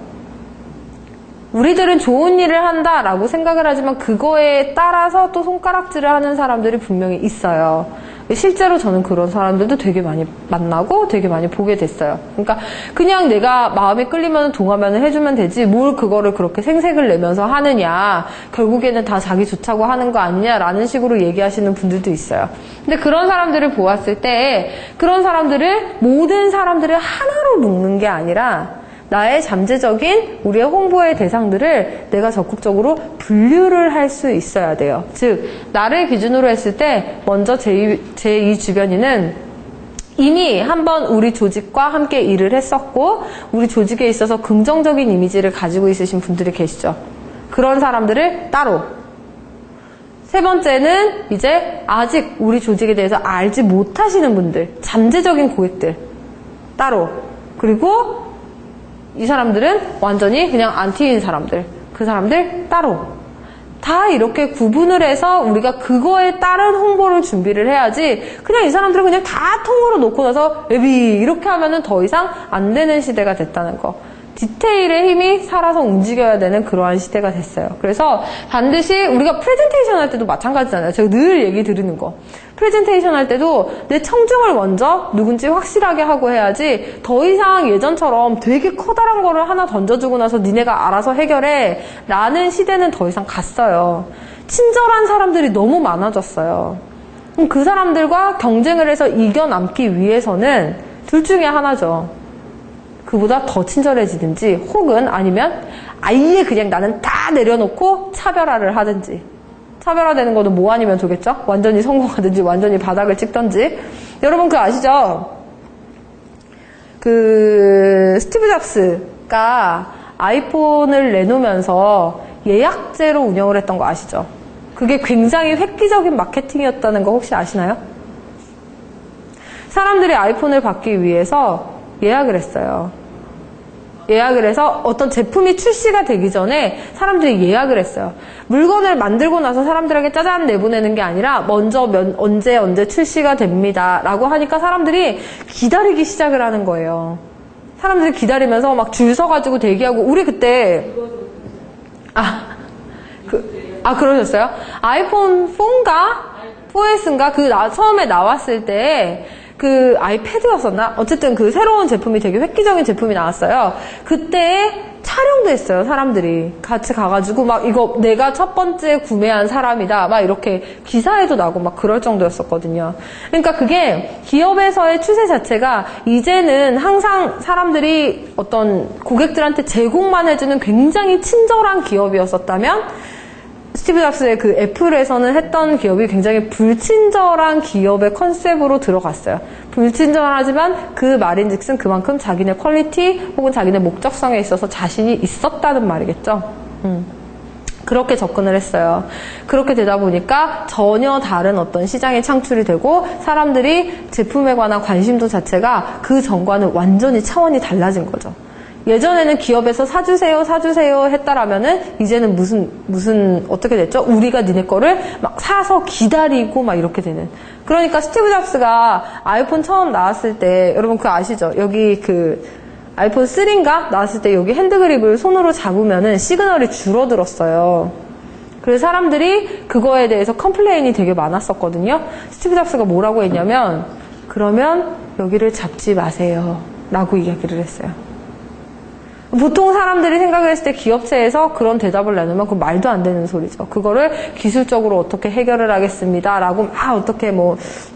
우리들은 좋은 일을 한다라고 생각을 하지만 그거에 따라서 또 손가락질을 하는 사람들이 분명히 있어요. 실제로 저는 그런 사람들도 되게 많이 만나고 되게 많이 보게 됐어요. 그러니까 그냥 내가 마음에 끌리면 동하면 해주면 되지 뭘 그거를 그렇게 생색을 내면서 하느냐, 결국에는 다 자기 좋자고 하는 거 아니냐라는 식으로 얘기하시는 분들도 있어요. 근데 그런 사람들을 보았을 때 그런 사람들을 모든 사람들을 하나로 묶는 게 아니라 나의 잠재적인 우리의 홍보의 대상들을 내가 적극적으로 분류를 할 수 있어야 돼요. 즉 나를 기준으로 했을 때 먼저 제2 주변인은 이미 한번 우리 조직과 함께 일을 했었고 우리 조직에 있어서 긍정적인 이미지를 가지고 있으신 분들이 계시죠. 그런 사람들을 따로. 세 번째는 이제 아직 우리 조직에 대해서 알지 못하시는 분들, 잠재적인 고객들 따로. 그리고 이 사람들은 완전히 그냥 안티인 사람들, 그 사람들 따로. 다 이렇게 구분을 해서 우리가 그거에 따른 홍보를 준비를 해야지 그냥 이 사람들은 그냥 다 통으로 놓고 나서 에비 이렇게 하면은 더 이상 안 되는 시대가 됐다는 거. 디테일의 힘이 살아서 움직여야 되는 그러한 시대가 됐어요. 그래서 반드시 우리가 프레젠테이션 할 때도 마찬가지잖아요. 제가 늘 얘기 드리는 거. 프레젠테이션 할 때도 내 청중을 먼저 누군지 확실하게 하고 해야지 더 이상 예전처럼 되게 커다란 거를 하나 던져주고 나서 니네가 알아서 해결해 라는 시대는 더 이상 갔어요. 친절한 사람들이 너무 많아졌어요. 그럼 그 사람들과 경쟁을 해서 이겨남기 위해서는 둘 중에 하나죠. 그보다 더 친절해지든지 혹은 아니면 아예 그냥 나는 다 내려놓고 차별화를 하든지. 차별화되는 거는 뭐 아니면 좋겠죠? 완전히 성공하든지 완전히 바닥을 찍든지. 여러분 그거 아시죠? 그 스티브 잡스가 아이폰을 내놓으면서 예약제로 운영을 했던 거 아시죠? 그게 굉장히 획기적인 마케팅이었다는 거 혹시 아시나요? 사람들이 아이폰을 받기 위해서 예약을 했어요. 예약을 해서 어떤 제품이 출시가 되기 전에 사람들이 예약을 했어요. 물건을 만들고 나서 사람들에게 짜잔 내보내는 게 아니라 먼저 언제 출시가 됩니다 라고 하니까 사람들이 기다리기 시작을 하는 거예요. 사람들이 기다리면서 막 줄 서가지고 대기하고 우리 그때 그러셨어요? 아이폰 4인가? 4S인가? 처음에 나왔을 때, 아이패드였었나? 어쨌든 새로운 제품이 되게 획기적인 제품이 나왔어요. 그때 촬영도 했어요, 사람들이. 같이 가가지고, 이거 내가 첫 번째 구매한 사람이다. 이렇게 기사에도 나고 그럴 정도였었거든요. 그러니까 그게 기업에서의 추세 자체가 이제는 항상 사람들이 어떤 고객들한테 제공만 해주는 굉장히 친절한 기업이었었다면, 스티브 잡스의 애플에서는 했던 기업이 굉장히 불친절한 기업의 컨셉으로 들어갔어요. 불친절하지만 그 말인즉슨 그만큼 자기네 퀄리티 혹은 자기네 목적성에 있어서 자신이 있었다는 말이겠죠. 그렇게 접근을 했어요. 그렇게 되다 보니까 전혀 다른 어떤 시장이 창출이 되고 사람들이 제품에 관한 관심도 자체가 그 전과는 완전히 차원이 달라진 거죠. 예전에는 기업에서 사주세요 했다라면은 이제는 무슨 어떻게 됐죠? 우리가 니네 거를 사서 기다리고 이렇게 되는. 그러니까 스티브 잡스가 아이폰 처음 나왔을 때 여러분 그거 아시죠? 여기 아이폰 3인가 나왔을 때 여기 핸드그립을 손으로 잡으면은 시그널이 줄어들었어요. 그래서 사람들이 그거에 대해서 컴플레인이 되게 많았었거든요. 스티브 잡스가 뭐라고 했냐면 그러면 여기를 잡지 마세요 라고 이야기를 했어요. 보통 사람들이 생각을 했을 때 기업체에서 그런 대답을 내놓으면 그 말도 안 되는 소리죠. 그거를 기술적으로 어떻게 해결을 하겠습니다 라고 어떻게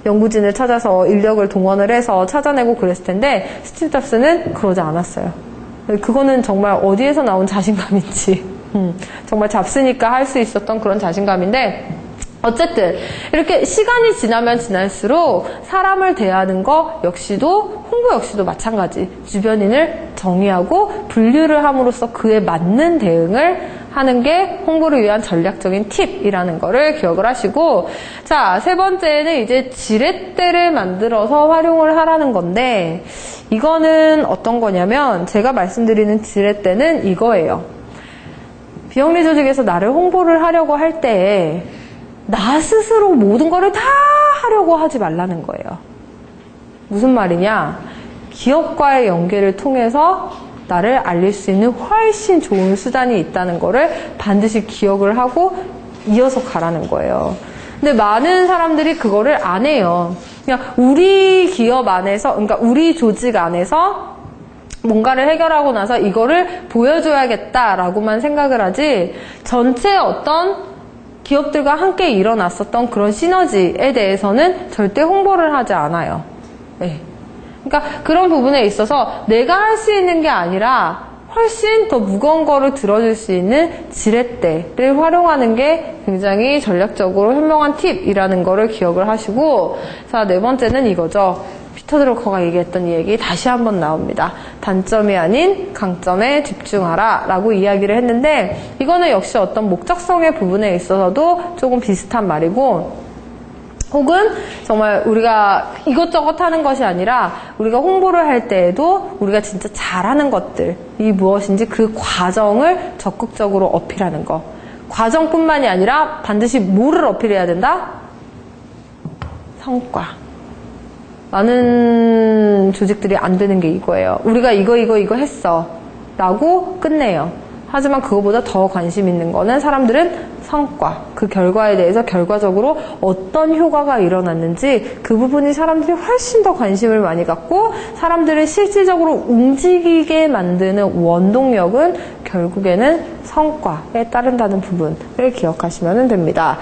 연구진을 찾아서 인력을 동원을 해서 찾아내고 그랬을 텐데 스티브 잡스는 그러지 않았어요. 그거는 정말 어디에서 나온 자신감인지 정말 잡스니까 할 수 있었던 그런 자신감인데 어쨌든 이렇게 시간이 지나면 지날수록 사람을 대하는 거 역시도 홍보 역시도 마찬가지. 주변인을 정의하고 분류를 함으로써 그에 맞는 대응을 하는 게 홍보를 위한 전략적인 팁이라는 거를 기억을 하시고 자, 세 번째는 이제 지렛대를 만들어서 활용을 하라는 건데 이거는 어떤 거냐면 제가 말씀드리는 지렛대는 이거예요. 비영리 조직에서 나를 홍보를 하려고 할 때 나 스스로 모든 거를 다 하려고 하지 말라는 거예요. 무슨 말이냐? 기업과의 연계를 통해서 나를 알릴 수 있는 훨씬 좋은 수단이 있다는 거를 반드시 기억을 하고 이어서 가라는 거예요. 근데 많은 사람들이 그거를 안 해요. 그냥 우리 기업 안에서, 그러니까 우리 조직 안에서 뭔가를 해결하고 나서 이거를 보여줘야겠다라고만 생각을 하지 전체 어떤 기업들과 함께 일어났었던 그런 시너지에 대해서는 절대 홍보를 하지 않아요. 네. 그러니까 그런 부분에 있어서 내가 할 수 있는 게 아니라 훨씬 더 무거운 거를 들어줄 수 있는 지렛대를 활용하는 게 굉장히 전략적으로 현명한 팁이라는 거를 기억을 하시고 자, 네 번째는 이거죠. 피터 드러커가 얘기했던 이 얘기 다시 한번 나옵니다. 단점이 아닌 강점에 집중하라 라고 이야기를 했는데 이거는 역시 어떤 목적성의 부분에 있어서도 조금 비슷한 말이고 혹은 정말 우리가 이것저것 하는 것이 아니라 우리가 홍보를 할 때에도 우리가 진짜 잘하는 것들이 무엇인지 그 과정을 적극적으로 어필하는 거. 과정뿐만이 아니라 반드시 뭐를 어필해야 된다? 성과. 많은 조직들이 안 되는 게 이거예요. 우리가 이거 했어. 라고 끝내요. 하지만 그거보다 더 관심 있는 거는 사람들은 성과, 그 결과에 대해서 결과적으로 어떤 효과가 일어났는지 그 부분이 사람들이 훨씬 더 관심을 많이 갖고 사람들을 실질적으로 움직이게 만드는 원동력은 결국에는 성과에 따른다는 부분을 기억하시면 됩니다.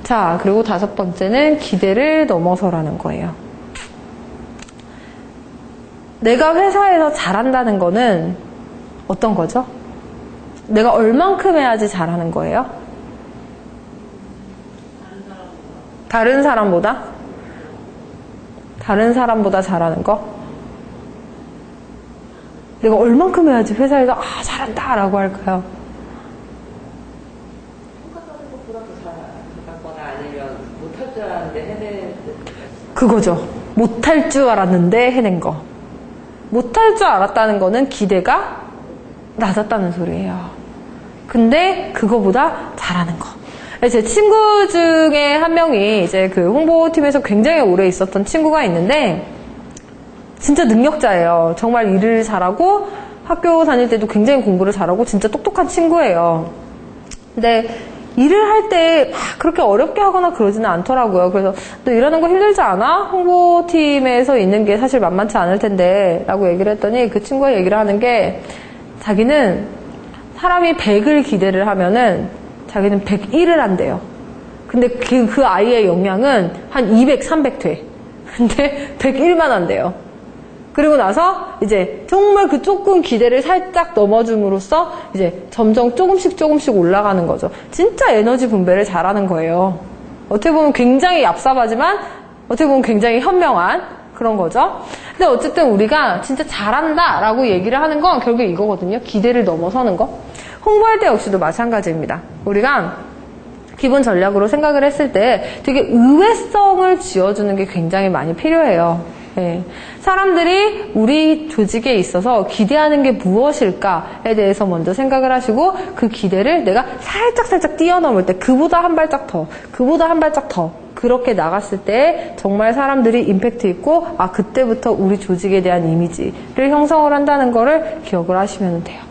자, 그리고 5번째는 기대를 넘어서라는 거예요. 내가 회사에서 잘한다는 거는 어떤 거죠? 내가 얼만큼 해야지 잘하는 거예요? 다른 사람보다? 다른 사람보다 잘하는 거? 내가 얼만큼 해야지 회사에서 잘한다 라고 할까요? 평가받은 것보다 더 잘하거나 아니면 못할 줄 알았는데 해낸 그거죠. 못할 줄 알았는데 해낸 거. 못할 줄 알았다는 거는 기대가 낮았다는 소리예요. 근데 그거보다 잘하는 거. 제 친구 중에 한 명이 이제 그 홍보팀에서 굉장히 오래 있었던 친구가 있는데 진짜 능력자예요. 정말 일을 잘하고 학교 다닐 때도 굉장히 공부를 잘하고 진짜 똑똑한 친구예요. 근데 일을 할 때 막 그렇게 어렵게 하거나 그러지는 않더라고요. 그래서 너 일하는 거 힘들지 않아? 홍보팀에서 있는 게 사실 만만치 않을 텐데 라고 얘기를 했더니 그 친구가 얘기를 하는 게 자기는 사람이 100을 기대를 하면은 자기는 101을 한대요. 근데 그 아이의 역량은 한 200, 300 돼. 근데 101만 한대요. 그리고 나서 이제 정말 그 조금 기대를 살짝 넘어줌으로써 이제 점점 조금씩 올라가는 거죠. 진짜 에너지 분배를 잘하는 거예요. 어떻게 보면 굉장히 얍삽하지만 어떻게 보면 굉장히 현명한 그런 거죠. 근데 어쨌든 우리가 진짜 잘한다 라고 얘기를 하는 건 결국 이거거든요. 기대를 넘어서는 거. 홍보할 때 역시도 마찬가지입니다. 우리가 기본 전략으로 생각을 했을 때 되게 의외성을 지어주는 게 굉장히 많이 필요해요. 네. 사람들이 우리 조직에 있어서 기대하는 게 무엇일까에 대해서 먼저 생각을 하시고 그 기대를 내가 살짝 뛰어넘을 때 그보다 한 발짝 더 그렇게 나갔을 때 정말 사람들이 임팩트 있고 그때부터 우리 조직에 대한 이미지를 형성을 한다는 거를 기억을 하시면 돼요.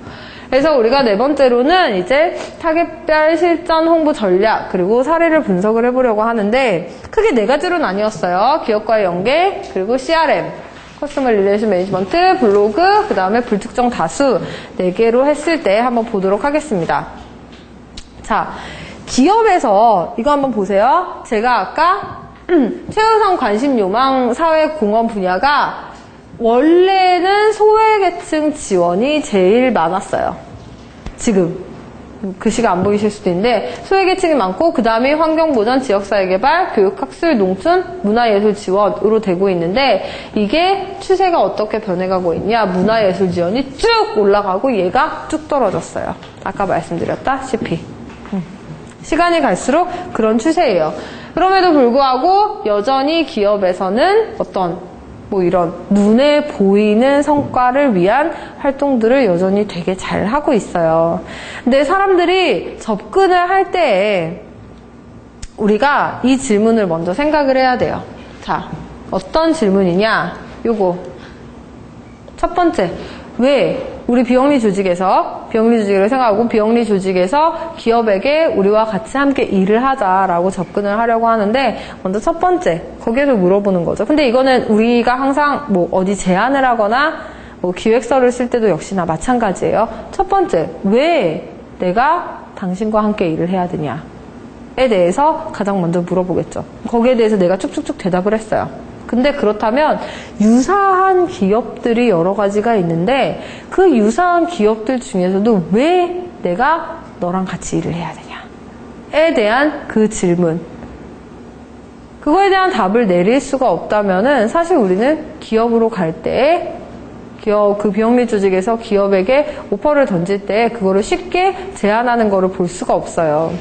그래서 우리가 4번째로는 이제 타겟별 실전 홍보 전략 그리고 사례를 분석을 해보려고 하는데 크게 4가지로 나뉘었어요. 기업과의 연계 그리고 CRM, 커스터머 릴레이션 매니지먼트, 블로그, 그 다음에 불특정 다수 4개로 했을 때 한번 보도록 하겠습니다. 자, 기업에서 이거 한번 보세요. 제가 아까 최우선 관심 요망 사회공헌 분야가 원래는 소외계층 지원이 제일 많았어요. 지금 글씨가 안 보이실 수도 있는데 소외계층이 많고 그 다음에 환경보전, 지역사회개발, 교육학술, 농촌, 문화예술 지원으로 되고 있는데 이게 추세가 어떻게 변해가고 있냐. 문화예술 지원이 쭉 올라가고 얘가 쭉 떨어졌어요. 아까 말씀드렸다시피 시간이 갈수록 그런 추세예요. 그럼에도 불구하고 여전히 기업에서는 어떤 이런 눈에 보이는 성과를 위한 활동들을 여전히 되게 잘 하고 있어요. 근데 사람들이 접근을 할 때 우리가 이 질문을 먼저 생각을 해야 돼요. 자, 어떤 질문이냐? 요거. 첫 번째, 왜 우리 비영리 조직에서 비영리를 생각하고 비영리 조직에서 기업에게 우리와 같이 함께 일을 하자라고 접근을 하려고 하는데 먼저 첫 번째 거기에서 물어보는 거죠. 근데 이거는 우리가 항상 어디 제안을 하거나 기획서를 쓸 때도 역시나 마찬가지예요. 첫 번째, 왜 내가 당신과 함께 일을 해야 되냐에 대해서 가장 먼저 물어보겠죠. 거기에 대해서 내가 쭉쭉쭉 대답을 했어요. 근데 그렇다면 유사한 기업들이 여러 가지가 있는데 그 유사한 기업들 중에서도 왜 내가 너랑 같이 일을 해야 되냐에 대한 그 질문, 그거에 대한 답을 내릴 수가 없다면은 사실 우리는 기업으로 갈 때 그 비영리 조직에서 기업에게 오퍼를 던질 때 그거를 쉽게 제안하는 거를 볼 수가 없어요.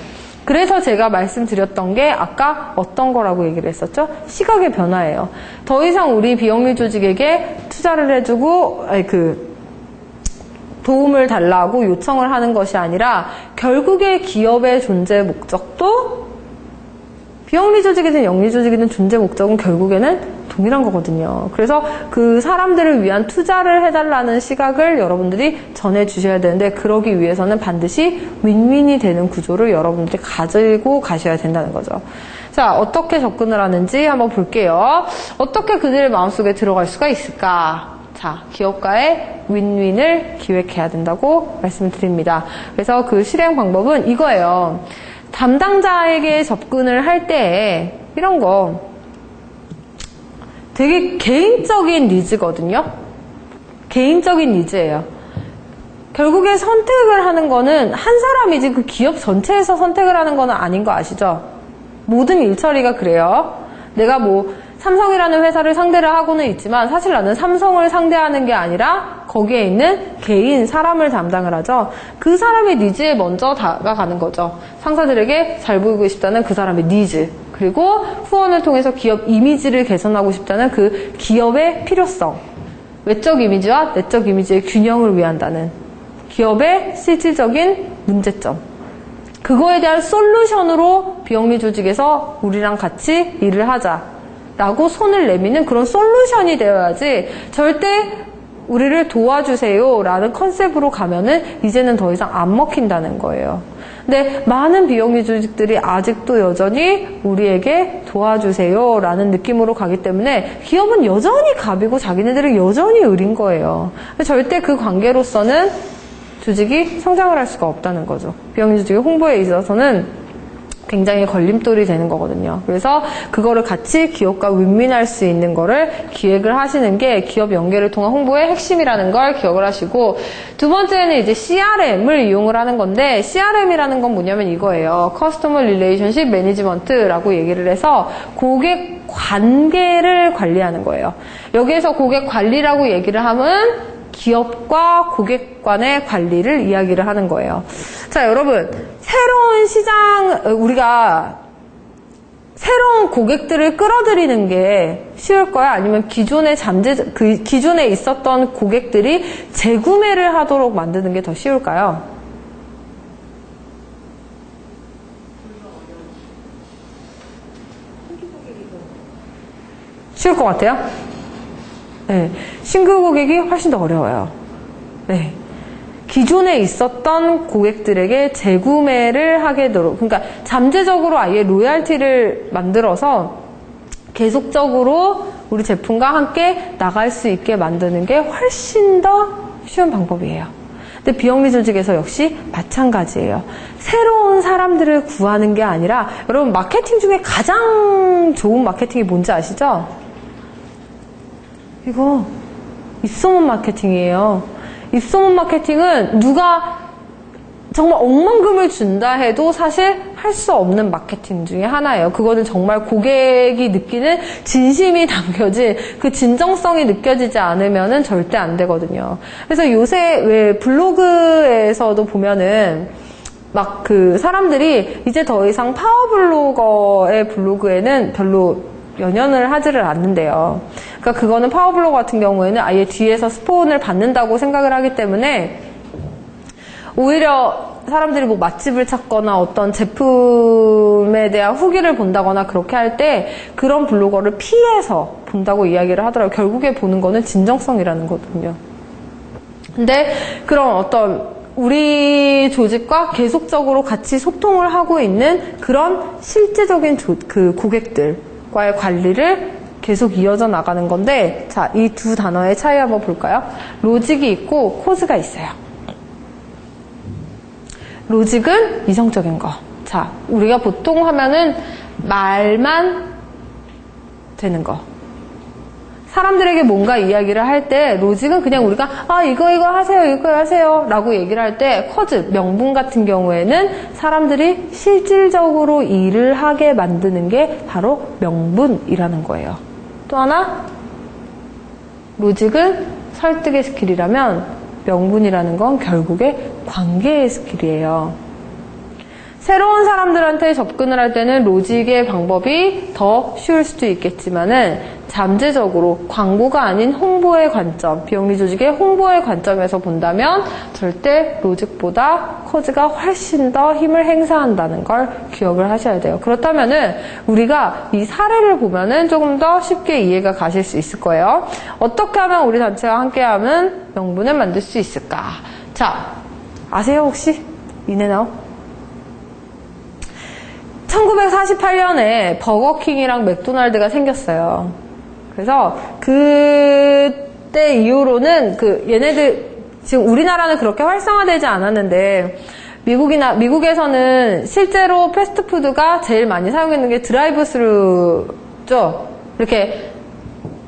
그래서 제가 말씀드렸던 게 아까 어떤 거라고 얘기를 했었죠? 시각의 변화예요. 더 이상 우리 비영리 조직에게 투자를 해주고 도움을 달라고 요청을 하는 것이 아니라 결국에 기업의 존재 목적도 비영리 조직이든 영리 조직이든 존재 목적은 결국에는 동일한 거거든요. 그래서 그 사람들을 위한 투자를 해달라는 시각을 여러분들이 전해주셔야 되는데 그러기 위해서는 반드시 윈윈이 되는 구조를 여러분들이 가지고 가셔야 된다는 거죠. 자, 어떻게 접근을 하는지 한번 볼게요. 어떻게 그들의 마음속에 들어갈 수가 있을까? 자, 기업가의 윈윈을 기획해야 된다고 말씀을 드립니다. 그래서 그 실행 방법은 이거예요. 담당자에게 접근을 할 때 이런 거 되게 개인적인 니즈거든요. 개인적인 니즈예요. 결국에 선택을 하는 거는 한 사람이지 그 기업 전체에서 선택을 하는 거는 아닌 거 아시죠? 모든 일처리가 그래요. 내가 뭐 삼성이라는 회사를 상대를 하고는 있지만 사실 나는 삼성을 상대하는 게 아니라 거기에 있는 개인 사람을 담당을 하죠. 그 사람의 니즈에 먼저 다가가는 거죠. 상사들에게 잘 보이고 싶다는 그 사람의 니즈, 그리고 후원을 통해서 기업 이미지를 개선하고 싶다는 그 기업의 필요성, 외적 이미지와 내적 이미지의 균형을 위한다는 기업의 실질적인 문제점, 그거에 대한 솔루션으로 비영리 조직에서 우리랑 같이 일을 하자라고 손을 내미는 그런 솔루션이 되어야지, 절대 우리를 도와주세요 라는 컨셉으로 가면은 이제는 더 이상 안 먹힌다는 거예요. 근데 많은 비영리 조직들이 아직도 여전히 우리에게 도와주세요 라는 느낌으로 가기 때문에 기업은 여전히 갑이고 자기네들은 여전히 을인 거예요. 절대 그 관계로서는 조직이 성장을 할 수가 없다는 거죠. 비영리 조직의 홍보에 있어서는 굉장히 걸림돌이 되는 거거든요. 그래서 그거를 같이 기업과 윈윈할 수 있는 거를 기획을 하시는 게 기업 연계를 통한 홍보의 핵심이라는 걸 기억을 하시고, 두 번째는 이제 CRM을 이용을 하는 건데, CRM이라는 건 뭐냐면 이거예요. 커스터머 릴레이션십 매니지먼트라고 얘기를 해서 고객 관계를 관리하는 거예요. 여기에서 고객 관리라고 얘기를 하면 기업과 고객 간의 관리를 이야기를 하는 거예요. 자, 여러분, 새로운 시장, 우리가 새로운 고객들을 끌어들이는 게 쉬울까요? 아니면 기존에 기존에 있었던 고객들이 재구매를 하도록 만드는 게 더 쉬울까요? 쉬울 것 같아요? 네, 신규 고객이 훨씬 더 어려워요. 네, 기존에 있었던 고객들에게 재구매를 하게 되도록, 그러니까 잠재적으로 아예 로얄티를 만들어서 계속적으로 우리 제품과 함께 나갈 수 있게 만드는 게 훨씬 더 쉬운 방법이에요. 근데 비영리 조직에서 역시 마찬가지예요. 새로운 사람들을 구하는 게 아니라, 여러분 마케팅 중에 가장 좋은 마케팅이 뭔지 아시죠? 이거 입소문 마케팅이에요. 입소문 마케팅은 누가 정말 억만금을 준다 해도 사실 할 수 없는 마케팅 중에 하나예요. 그거는 정말 고객이 느끼는 진심이 담겨진 그 진정성이 느껴지지 않으면은 절대 안 되거든요. 그래서 요새 왜 블로그에서도 보면은 막 그 사람들이 이제 더 이상 파워블로거의 블로그에는 별로 연연을 하지를 않는데요. 그러니까 그거는 파워블로거 같은 경우에는 아예 뒤에서 스폰을 받는다고 생각을 하기 때문에 오히려 사람들이 뭐 맛집을 찾거나 어떤 제품에 대한 후기를 본다거나 그렇게 할 때 그런 블로거를 피해서 본다고 이야기를 하더라고요. 결국에 보는 거는 진정성이라는 거거든요. 근데 그런 어떤 우리 조직과 계속적으로 같이 소통을 하고 있는 그런 실제적인 그 고객들과의 관리를 계속 이어져 나가는 건데, 자, 이 두 단어의 차이 한번 볼까요? 로직이 있고 코즈가 있어요. 로직은 이성적인 거. 자, 우리가 보통 하면은 말만 되는 거. 사람들에게 뭔가 이야기를 할 때 로직은 그냥 우리가 이거 하세요, 이거 하세요 라고 얘기를 할 때, 커즈, 명분 같은 경우에는 사람들이 실질적으로 일을 하게 만드는 게 바로 명분이라는 거예요. 또 하나, 로직은 설득의 스킬이라면 명분이라는 건 결국에 관계의 스킬이에요. 새로운 사람들한테 접근을 할 때는 로직의 방법이 더 쉬울 수도 있겠지만은 잠재적으로 광고가 아닌 홍보의 관점, 비영리 조직의 홍보의 관점에서 본다면 절대 로직보다 커즈가 훨씬 더 힘을 행사한다는 걸 기억을 하셔야 돼요. 그렇다면은 우리가 이 사례를 보면은 조금 더 쉽게 이해가 가실 수 있을 거예요. 어떻게 하면 우리 단체와 함께하면 명분을 만들 수 있을까? 자, 아세요 혹시? 인앤아웃? 1948년에 버거킹이랑 맥도날드가 생겼어요. 그래서 그때 이후로는 얘네들 지금 우리나라는 그렇게 활성화되지 않았는데 미국에서는 실제로 패스트푸드가 제일 많이 사용했는 게 드라이브 스루죠. 이렇게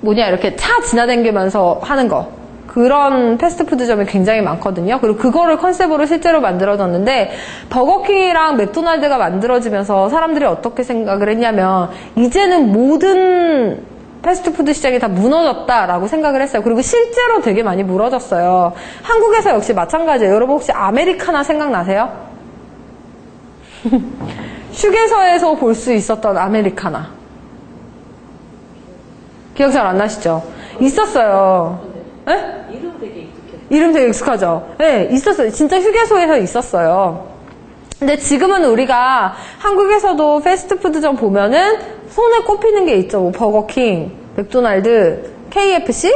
이렇게 차 지나다니면서 하는 거. 그런 패스트푸드점이 굉장히 많거든요. 그리고 그거를 컨셉으로 실제로 만들어졌는데 버거킹이랑 맥도날드가 만들어지면서 사람들이 어떻게 생각을 했냐면 이제는 모든 패스트푸드 시장이 다 무너졌다라고 생각을 했어요. 그리고 실제로 되게 많이 무너졌어요. 한국에서 역시 마찬가지예요. 여러분 혹시 아메리카나 생각나세요? 휴게소에서 볼 수 있었던 아메리카나. 기억 잘 안 나시죠? 있었어요. 네? 이름 되게 익숙하죠? 네, 있었어요. 진짜 휴게소에서 있었어요. 근데 지금은 우리가 한국에서도 패스트푸드점 보면은 손에 꼽히는 게 있죠. 버거킹, 맥도날드, KFC,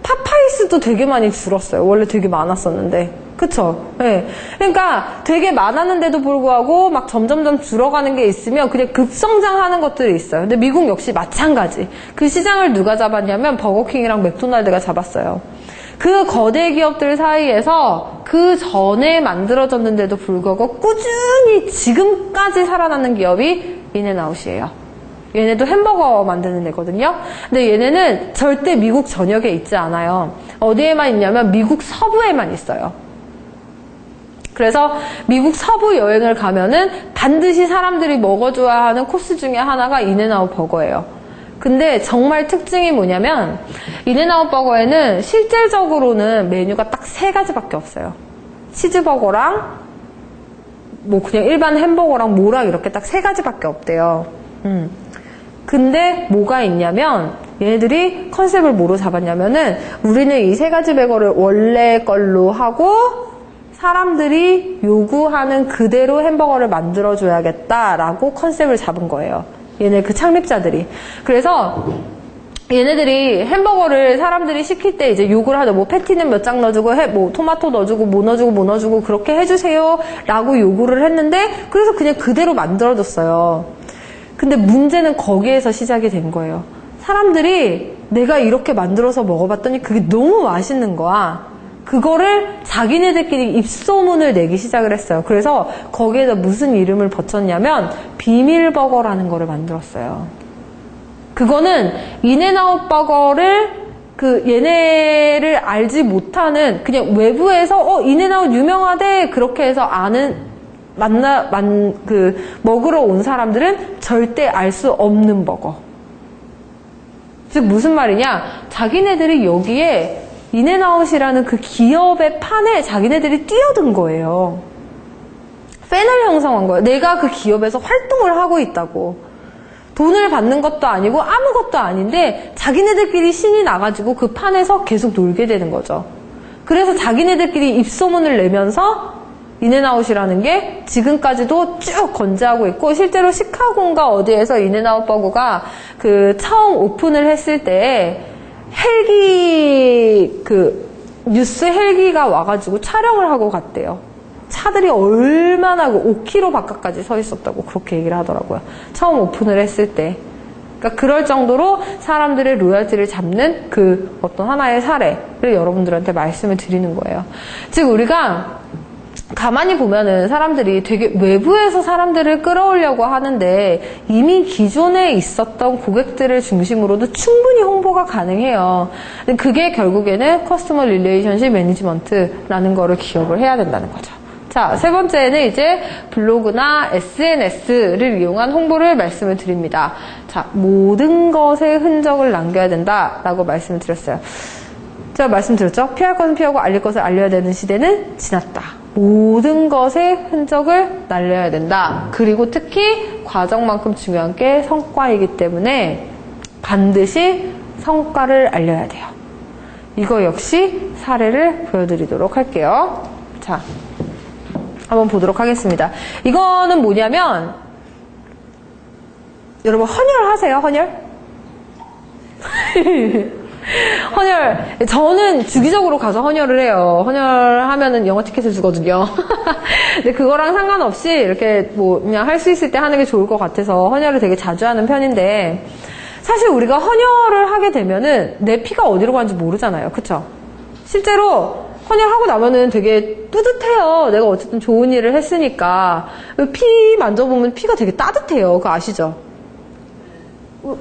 파파이스도 되게 많이 줄었어요. 원래 되게 많았었는데. 그쵸? 네. 그러니까 되게 많았는데도 불구하고 막 점점점 줄어가는 게 있으면 그냥 급성장하는 것들이 있어요. 근데 미국 역시 마찬가지. 그 시장을 누가 잡았냐면 버거킹이랑 맥도날드가 잡았어요. 그 거대 기업들 사이에서 그 전에 만들어졌는데도 불구하고 꾸준히 지금까지 살아남는 기업이 인앤아웃이에요. 얘네도 햄버거 만드는 데거든요. 근데 얘네는 절대 미국 전역에 있지 않아요. 어디에만 있냐면 미국 서부에만 있어요. 그래서 미국 서부 여행을 가면은 반드시 사람들이 먹어줘야 하는 코스 중에 하나가 인앤아웃 버거예요. 근데 정말 특징이 뭐냐면 인앤아웃 버거에는 실질적으로는 메뉴가 딱 3가지밖에 없어요. 치즈버거랑 그냥 일반 햄버거랑 뭐랑 이렇게 딱 3가지밖에 없대요. 근데 뭐가 있냐면 얘네들이 컨셉을 뭐로 잡았냐면은 우리는 이 3가지 버거를 원래 걸로 하고 사람들이 요구하는 그대로 햄버거를 만들어줘야겠다라고 컨셉을 잡은 거예요. 얘네 그 창립자들이. 그래서 얘네들이 햄버거를 사람들이 시킬 때 이제 요구를 하죠. 패티는 몇 장 넣어주고, 토마토 넣어주고, 뭐 넣어주고, 그렇게 해주세요. 라고 요구를 했는데, 그래서 그냥 그대로 만들어줬어요. 근데 문제는 거기에서 시작이 된 거예요. 사람들이 내가 이렇게 만들어서 먹어봤더니 그게 너무 맛있는 거야. 그거를 자기네들끼리 입소문을 내기 시작을 했어요. 그래서 거기에다 무슨 이름을 붙였냐면 비밀버거라는 거를 만들었어요. 그거는 인앤아웃 버거를 얘네를 알지 못하는 그냥 외부에서 인앤아웃 유명하대 그렇게 해서 먹으러 온 사람들은 절대 알 수 없는 버거. 즉 무슨 말이냐? 자기네들이 여기에 인앤아웃이라는 그 기업의 판에 자기네들이 뛰어든 거예요. 팬을 형성한 거예요. 내가 그 기업에서 활동을 하고 있다고. 돈을 받는 것도 아니고 아무것도 아닌데 자기네들끼리 신이 나가지고 그 판에서 계속 놀게 되는 거죠. 그래서 자기네들끼리 입소문을 내면서 인앤아웃이라는 게 지금까지도 쭉 건재하고 있고 실제로 시카고인가 어디에서 인앤아웃 버거가 처음 오픈을 했을 때 뉴스 헬기가 와가지고 촬영을 하고 갔대요. 차들이 얼마나 5km 바깥까지 서 있었다고 그렇게 얘기를 하더라고요. 처음 오픈을 했을 때. 그러니까 그럴 정도로 사람들의 로열티를 잡는 어떤 하나의 사례를 여러분들한테 말씀을 드리는 거예요. 즉 우리가 가만히 보면은 사람들이 되게 외부에서 사람들을 끌어오려고 하는데 이미 기존에 있었던 고객들을 중심으로도 충분히 홍보가 가능해요. 근데 그게 결국에는 커스터머 릴레이션십 매니지먼트라는 거를 기억을 해야 된다는 거죠. 자, 3번째는 이제 블로그나 SNS를 이용한 홍보를 말씀을 드립니다. 자, 모든 것에 흔적을 남겨야 된다라고 말씀을 드렸어요. 제가 말씀드렸죠? 피할 것은 피하고 알릴 것을 알려야 되는 시대는 지났다. 모든 것의 흔적을 날려야 된다. 그리고 특히 과정만큼 중요한 게 성과이기 때문에 반드시 성과를 알려야 돼요. 이거 역시 사례를 보여드리도록 할게요. 자, 한번 보도록 하겠습니다. 이거는 뭐냐면, 여러분 헌혈하세요? 헌혈? 헌혈, 저는 주기적으로 가서 헌혈을 해요. 헌혈하면은 영화 티켓을 주거든요. 근데 그거랑 상관없이 이렇게 뭐 그냥 할 수 있을 때 하는 게 좋을 것 같아서 헌혈을 되게 자주 하는 편인데, 사실 우리가 헌혈을 하게 되면은 내 피가 어디로 가는지 모르잖아요. 그쵸? 실제로 헌혈하고 나면은 되게 뿌듯해요. 내가 어쨌든 좋은 일을 했으니까. 피 만져보면 피가 되게 따뜻해요. 그거 아시죠?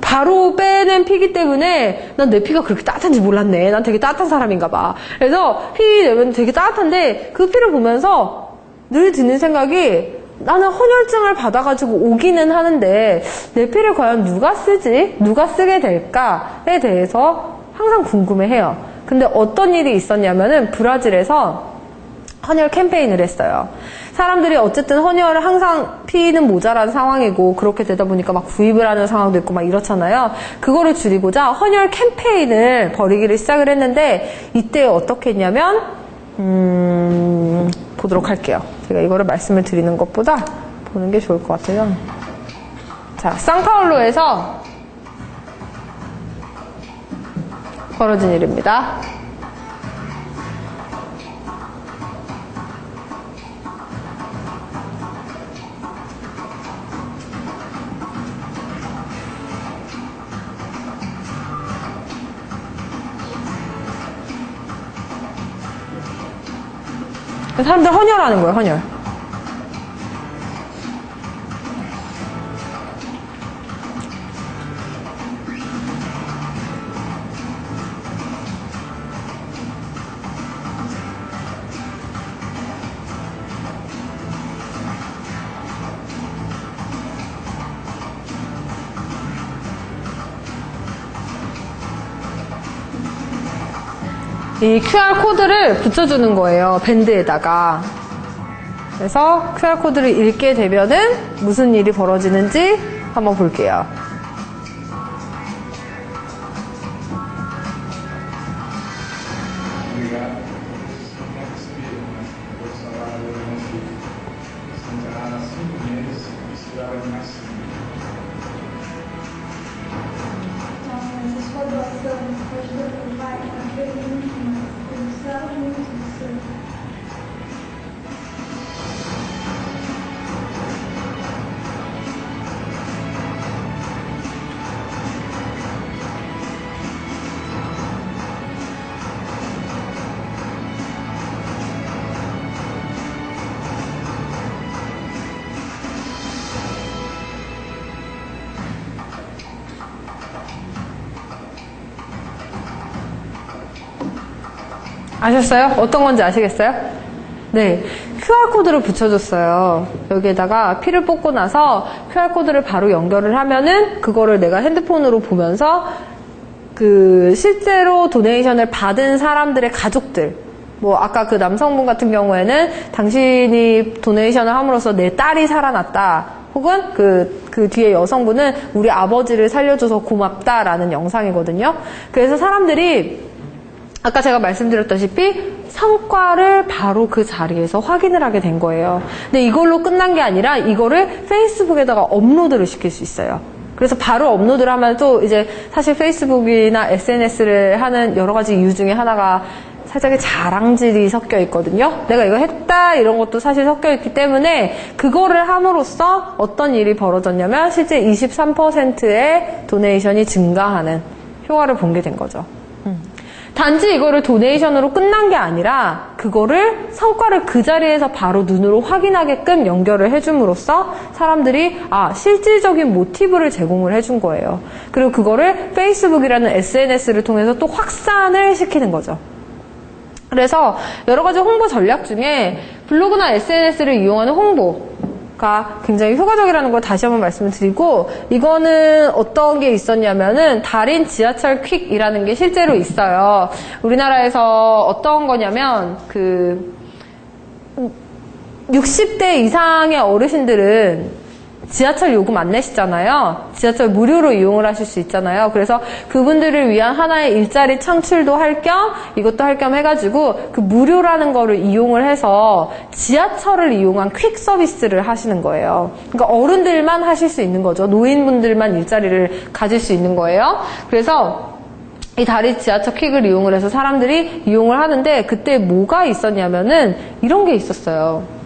바로 빼낸 피기 때문에 난 내 피가 그렇게 따뜻한지 몰랐네. 난 되게 따뜻한 사람인가 봐. 그래서 피 내면 되게 따뜻한데 그 피를 보면서 늘 드는 생각이, 나는 헌혈증을 받아가지고 오기는 하는데 내 피를 과연 누가 쓰지? 누가 쓰게 될까에 대해서 항상 궁금해해요. 근데 어떤 일이 있었냐면은 브라질에서 헌혈 캠페인을 했어요. 사람들이 어쨌든 헌혈을 항상 피는 모자란 상황이고, 그렇게 되다 보니까 막 구입을 하는 상황도 있고 막 이렇잖아요. 그거를 줄이고자 헌혈 캠페인을 벌이기를 시작을 했는데, 이때 어떻게 했냐면 보도록 할게요. 제가 이거를 말씀을 드리는 것보다 보는 게 좋을 것 같아요. 자, 상파울루에서 벌어진 일입니다. 사람들 헌혈하는 거예요, 헌혈. 이 QR코드를 붙여주는 거예요, 밴드에다가. 그래서 QR코드를 읽게 되면은 무슨 일이 벌어지는지 한번 볼게요. 아셨어요? 어떤 건지 아시겠어요? 네, QR코드를 붙여줬어요. 여기에다가 피를 뽑고 나서 QR코드를 바로 연결을 하면은 그거를 내가 핸드폰으로 보면서 그 실제로 도네이션을 받은 사람들의 가족들, 뭐 아까 그 남성분 같은 경우에는 당신이 도네이션을 함으로써 내 딸이 살아났다, 혹은 그 뒤에 여성분은 우리 아버지를 살려줘서 고맙다라는 영상이거든요. 그래서 사람들이 아까 제가 말씀드렸다시피 성과를 바로 그 자리에서 확인을 하게 된 거예요. 근데 이걸로 끝난 게 아니라 이거를 페이스북에다가 업로드를 시킬 수 있어요. 그래서 바로 업로드를 하면 또 이제 사실 페이스북이나 SNS를 하는 여러 가지 이유 중에 하나가 살짝의 자랑질이 섞여 있거든요. 내가 이거 했다 이런 것도 사실 섞여 있기 때문에 그거를 함으로써 어떤 일이 벌어졌냐면 실제 23%의 도네이션이 증가하는 효과를 본 게 된 거죠. 단지 이거를 도네이션으로 끝난 게 아니라 그거를 성과를 그 자리에서 바로 눈으로 확인하게끔 연결을 해줌으로써 사람들이 실질적인 모티브를 제공을 해준 거예요. 그리고 그거를 페이스북이라는 SNS를 통해서 또 확산을 시키는 거죠. 그래서 여러 가지 홍보 전략 중에 블로그나 SNS를 이용하는 홍보가 굉장히 효과적이라는 걸 다시 한번 말씀을 드리고, 이거는 어떤 게 있었냐면은 달인 지하철 퀵이라는 게 실제로 있어요. 우리나라에서 어떤 거냐면 60대 이상의 어르신들은 지하철 요금 안 내시잖아요. 지하철 무료로 이용을 하실 수 있잖아요. 그래서 그분들을 위한 하나의 일자리 창출도 할 겸 이것도 할 겸 해가지고 그 무료라는 거를 이용을 해서 지하철을 이용한 퀵 서비스를 하시는 거예요. 그러니까 어른들만 하실 수 있는 거죠. 노인분들만 일자리를 가질 수 있는 거예요. 그래서 이 다리 지하철 퀵을 이용을 해서 사람들이 이용을 하는데 그때 뭐가 있었냐면은 이런 게 있었어요.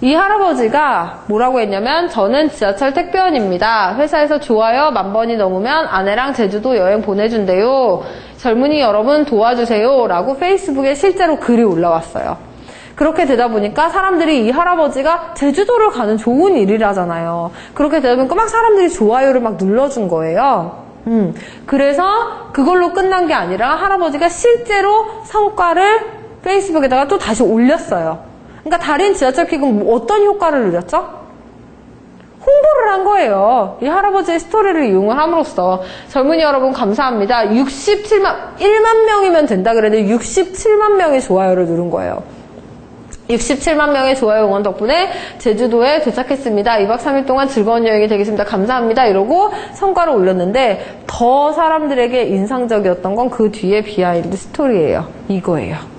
이 할아버지가 뭐라고 했냐면 저는 지하철 택배원입니다. 회사에서 좋아요 10,000번이 넘으면 아내랑 제주도 여행 보내준대요. 젊은이 여러분 도와주세요 라고 페이스북에 실제로 글이 올라왔어요. 그렇게 되다 보니까 사람들이 이 할아버지가 제주도를 가는 좋은 일이라잖아요. 그렇게 되다 보니까 막 사람들이 좋아요를 막 눌러준 거예요. 그래서 그걸로 끝난 게 아니라 할아버지가 실제로 성과를 페이스북에다가 또 다시 올렸어요. 그러니까 다른 지하철 퀵은 어떤 효과를 누렸죠? 홍보를 한 거예요. 이 할아버지의 스토리를 이용을 함으로써 젊은이 여러분 감사합니다. 1만 명이면 된다 그랬는데 67만 명의 좋아요를 누른 거예요. 67만 명의 좋아요 응원 덕분에 제주도에 도착했습니다. 2박 3일 동안 즐거운 여행이 되겠습니다. 감사합니다. 이러고 성과를 올렸는데 더 사람들에게 인상적이었던 건 그 뒤에 비하인드 스토리예요. 이거예요.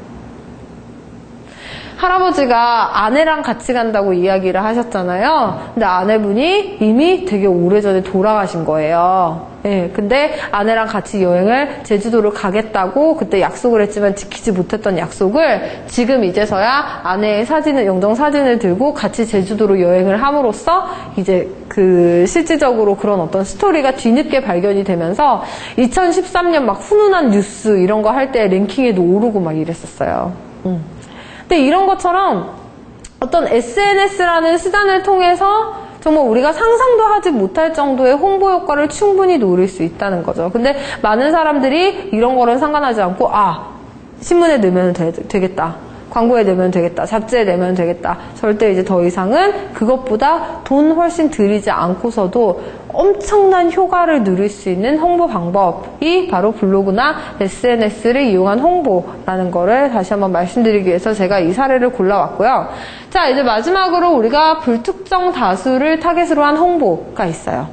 할아버지가 아내랑 같이 간다고 이야기를 하셨잖아요. 근데 아내분이 이미 되게 오래전에 돌아가신 거예요. 예, 근데 아내랑 같이 여행을 제주도를 가겠다고 그때 약속을 했지만 지키지 못했던 약속을 지금 이제서야 아내의 사진을, 영정 사진을 들고 같이 제주도로 여행을 함으로써 이제 그 실질적으로 그런 어떤 스토리가 뒤늦게 발견이 되면서 2013년 막 훈훈한 뉴스 이런 거 할 때 랭킹에도 오르고 막 이랬었어요. 근데 이런 것처럼 어떤 SNS라는 수단을 통해서 정말 우리가 상상도 하지 못할 정도의 홍보 효과를 충분히 노릴 수 있다는 거죠. 근데 많은 사람들이 이런 거를 상관하지 않고 신문에 넣으면 되겠다. 광고에 내면 되겠다. 잡지에 내면 되겠다. 절대 이제 더 이상은 그것보다 돈 훨씬 들이지 않고서도 엄청난 효과를 누릴 수 있는 홍보 방법이 바로 블로그나 SNS를 이용한 홍보라는 거를 다시 한번 말씀드리기 위해서 제가 이 사례를 골라왔고요. 자, 이제 마지막으로 우리가 불특정 다수를 타겟으로 한 홍보가 있어요.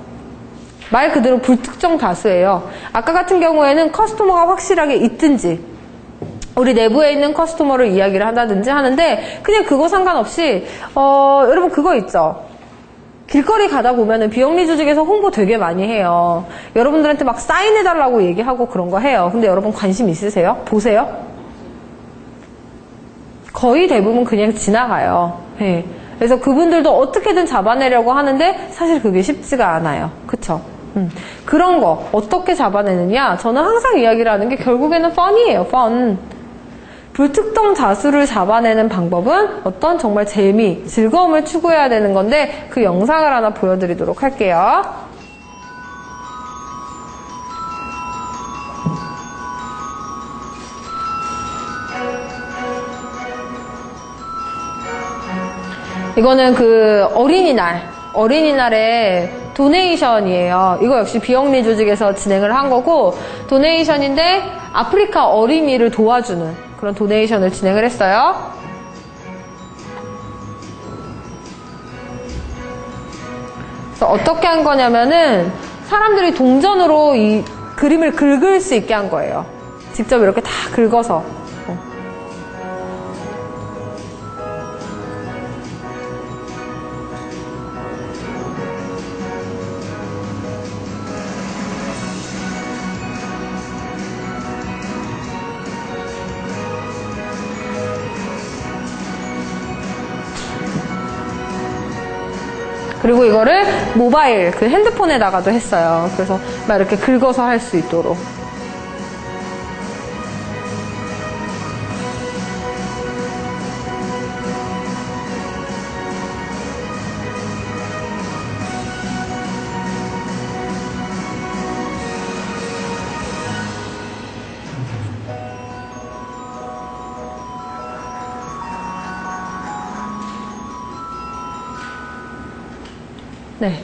말 그대로 불특정 다수예요. 아까 같은 경우에는 커스터머가 확실하게 있든지 우리 내부에 있는 커스터머를 이야기를 한다든지 하는데 그냥 그거 상관없이 여러분 그거 있죠. 길거리 가다 보면은 비영리 조직에서 홍보 되게 많이 해요. 여러분들한테 막 사인해달라고 얘기하고 그런 거 해요. 근데 여러분 관심 있으세요? 보세요? 거의 대부분 그냥 지나가요. 네. 그래서 그분들도 어떻게든 잡아내려고 하는데 사실 그게 쉽지가 않아요. 그쵸? 그런 거 어떻게 잡아내느냐? 저는 항상 이야기를 하는 게 결국에는 펀이에요. 펀. 불특정 다수를 잡아내는 방법은 어떤 정말 재미, 즐거움을 추구해야 되는 건데 그 영상을 하나 보여드리도록 할게요. 이거는 그 어린이날에 도네이션이에요. 이거 역시 비영리 조직에서 진행을 한 거고 도네이션인데 아프리카 어린이를 도와주는 그런 도네이션을 진행을 했어요. 그래서 어떻게 한 거냐면은 사람들이 동전으로 이 그림을 긁을 수 있게 한 거예요. 직접 이렇게 다 긁어서. 그리고 이거를 모바일, 그 핸드폰에다가도 했어요. 그래서 막 이렇게 긁어서 할 수 있도록. 네.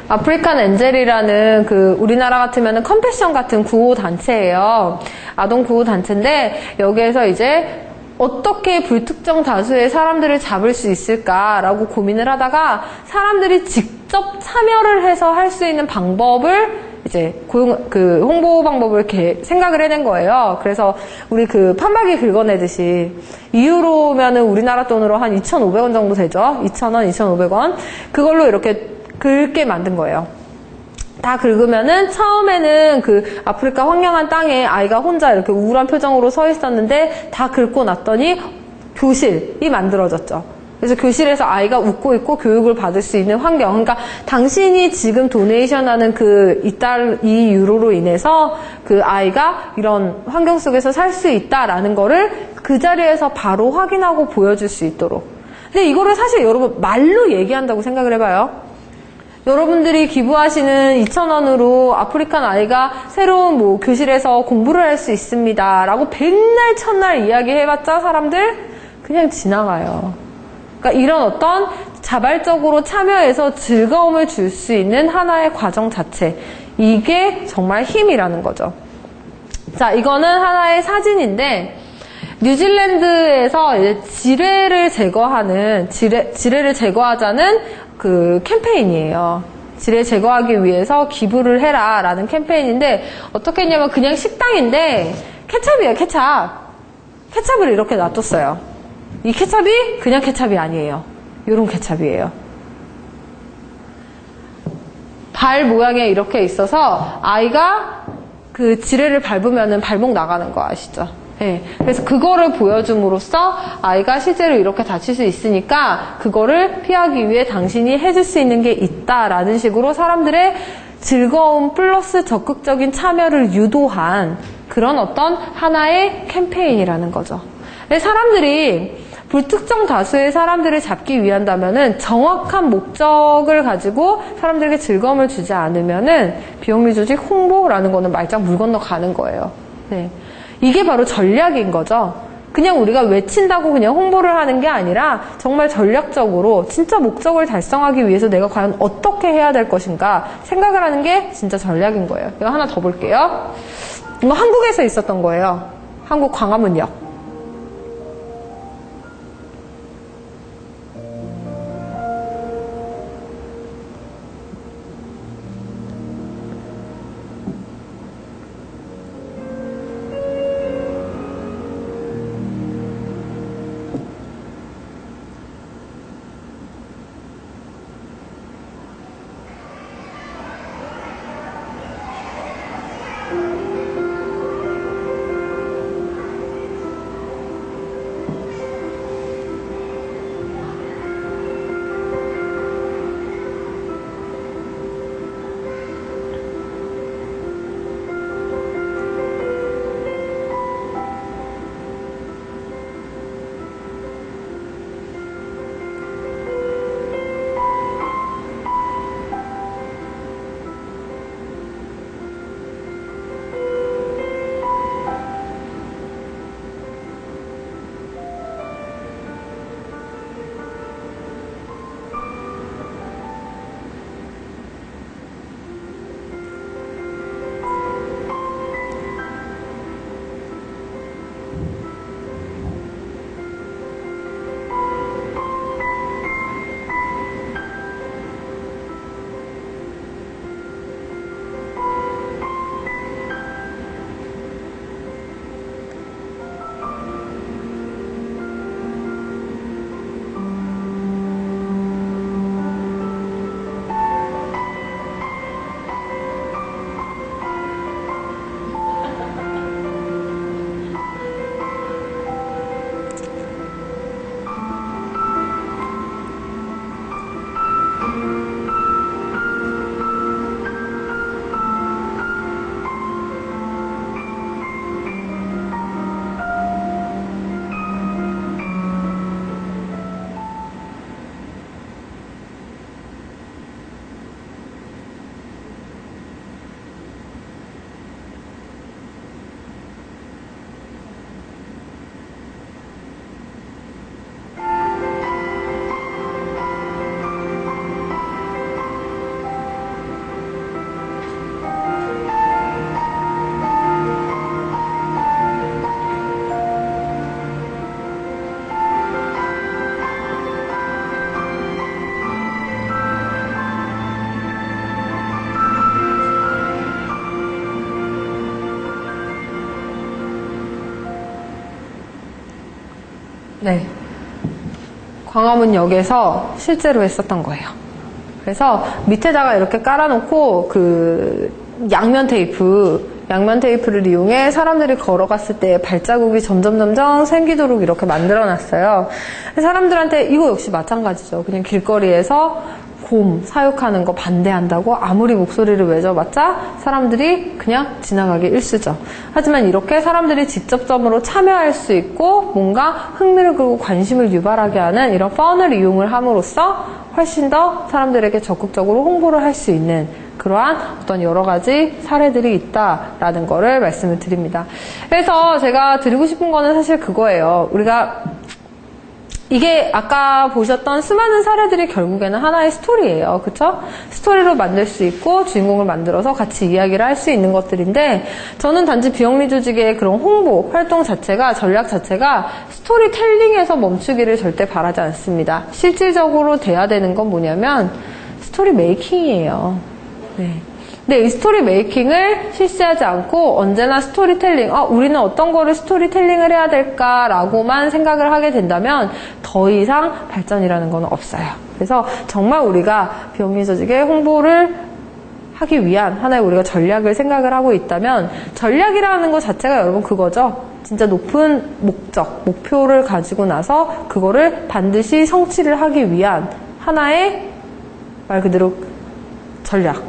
아프리칸 엔젤이라는 그 우리나라 같으면은 컴패션 같은 구호 단체예요. 아동 구호 단체인데 여기에서 이제 어떻게 불특정 다수의 사람들을 잡을 수 있을까라고 고민을 하다가 사람들이 직접 직접 참여를 해서 할 수 있는 방법을 이제 홍보 방법을 이렇게 생각을 해낸 거예요. 그래서 우리 판박이 긁어내듯이 2유로면은 우리나라 돈으로 한 2,500원 정도 되죠. 2,000원, 2,500원. 그걸로 이렇게 긁게 만든 거예요. 다 긁으면은 처음에는 아프리카 황량한 땅에 아이가 혼자 이렇게 우울한 표정으로 서 있었는데 다 긁고 났더니 교실이 만들어졌죠. 그래서 교실에서 아이가 웃고 있고 교육을 받을 수 있는 환경. 그러니까 당신이 지금 도네이션하는 2유로로 인해서 아이가 이런 환경 속에서 살 수 있다라는 거를 그 자리에서 바로 확인하고 보여줄 수 있도록. 근데 이거를 사실 여러분 말로 얘기한다고 생각을 해봐요. 여러분들이 기부하시는 2,000원으로 아프리칸 아이가 새로운 교실에서 공부를 할 수 있습니다. 라고 백날 천날 이야기해봤자 사람들 그냥 지나가요. 그러니까 이런 어떤 자발적으로 참여해서 즐거움을 줄 수 있는 하나의 과정 자체. 이게 정말 힘이라는 거죠. 이거는 하나의 사진인데, 뉴질랜드에서 이제 지뢰를 제거하자는 캠페인이에요. 지뢰 제거하기 위해서 기부를 해라 라는 캠페인인데, 어떻게 했냐면 그냥 식당인데, 케찹이에요, 케찹. 케찹을 이렇게 놔뒀어요. 이 케찹이 그냥 케찹이 아니에요. 요런 케찹이에요. 발 모양에 이렇게 있어서 아이가 지뢰를 밟으면은 발목 나가는 거 아시죠? 네. 그래서 그거를 보여줌으로써 아이가 실제로 이렇게 다칠 수 있으니까 그거를 피하기 위해 당신이 해줄 수 있는 게 있다라는 식으로 사람들의 즐거움 플러스 적극적인 참여를 유도한 그런 어떤 하나의 캠페인이라는 거죠. 사람들이 불특정 다수의 사람들을 잡기 위한다면은 정확한 목적을 가지고 사람들에게 즐거움을 주지 않으면은 비영리 조직 홍보라는 거는 말짱 물 건너 가는 거예요. 네. 이게 바로 전략인 거죠. 그냥 우리가 외친다고 그냥 홍보를 하는 게 아니라 정말 전략적으로 진짜 목적을 달성하기 위해서 내가 과연 어떻게 해야 될 것인가 생각을 하는 게 진짜 전략인 거예요. 이거 하나 더 볼게요. 이거 한국에서 있었던 거예요. 한국 광화문역. 네. 광화문역에서 실제로 했었던 거예요. 그래서 밑에다가 이렇게 깔아놓고 양면 테이프를 이용해 사람들이 걸어갔을 때 발자국이 점점 생기도록 이렇게 만들어놨어요. 사람들한테 이거 역시 마찬가지죠. 그냥 길거리에서 곰 사육하는 거 반대한다고 아무리 목소리를 외져봤자 사람들이 그냥 지나가기 일쑤죠. 하지만 이렇게 사람들이 직접적으로 참여할 수 있고 뭔가 흥미를 끌고 관심을 유발하게 하는 이런 펀을 이용을 함으로써 훨씬 더 사람들에게 적극적으로 홍보를 할 수 있는 그러한 어떤 여러 가지 사례들이 있다라는 거를 말씀을 드립니다. 그래서 제가 드리고 싶은 거는 사실 그거예요. 우리가 이게 아까 보셨던 수많은 사례들이 결국에는 하나의 스토리예요. 그쵸? 스토리로 만들 수 있고 주인공을 만들어서 같이 이야기를 할 수 있는 것들인데 저는 단지 비영리 조직의 그런 홍보 활동 자체가 전략 자체가 스토리텔링에서 멈추기를 절대 바라지 않습니다. 실질적으로 돼야 되는 건 뭐냐면 스토리 메이킹이에요. 네. 근데 이 스토리 메이킹을 실시하지 않고 언제나 스토리텔링, 우리는 어떤 거를 스토리텔링을 해야 될까라고만 생각을 하게 된다면 더 이상 발전이라는 건 없어요. 그래서 정말 우리가 비영리 조직의 홍보를 하기 위한 하나의 우리가 전략을 생각을 하고 있다면 전략이라는 것 자체가 여러분 그거죠. 진짜 높은 목적, 목표를 가지고 나서 그거를 반드시 성취를 하기 위한 하나의 말 그대로 전략.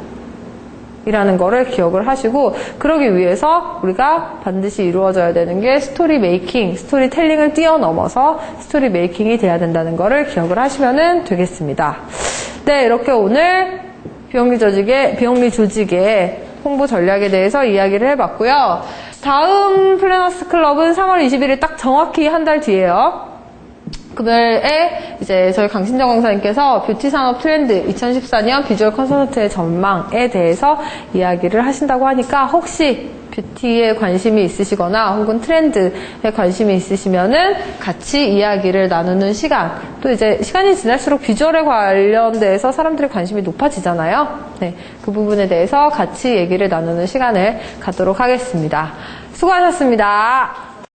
이라는 거를 기억을 하시고 그러기 위해서 우리가 반드시 이루어져야 되는 게 스토리 메이킹, 스토리텔링을 뛰어넘어서 스토리 메이킹이 돼야 된다는 거를 기억을 하시면 되겠습니다. 네, 이렇게 오늘 비영리 조직의 홍보 전략에 대해서 이야기를 해봤고요. 다음 플래너스 클럽은 3월 21일 딱 정확히 한 달 뒤에요. 금요일에 이제 저희 강신정 강사님께서 뷰티 산업 트렌드 2014년 비주얼 컨설턴트의 전망에 대해서 이야기를 하신다고 하니까 혹시 뷰티에 관심이 있으시거나 혹은 트렌드에 관심이 있으시면은 같이 이야기를 나누는 시간, 또 이제 시간이 지날수록 비주얼에 관련돼서 사람들의 관심이 높아지잖아요. 네, 그 부분에 대해서 같이 얘기를 나누는 시간을 갖도록 하겠습니다. 수고하셨습니다.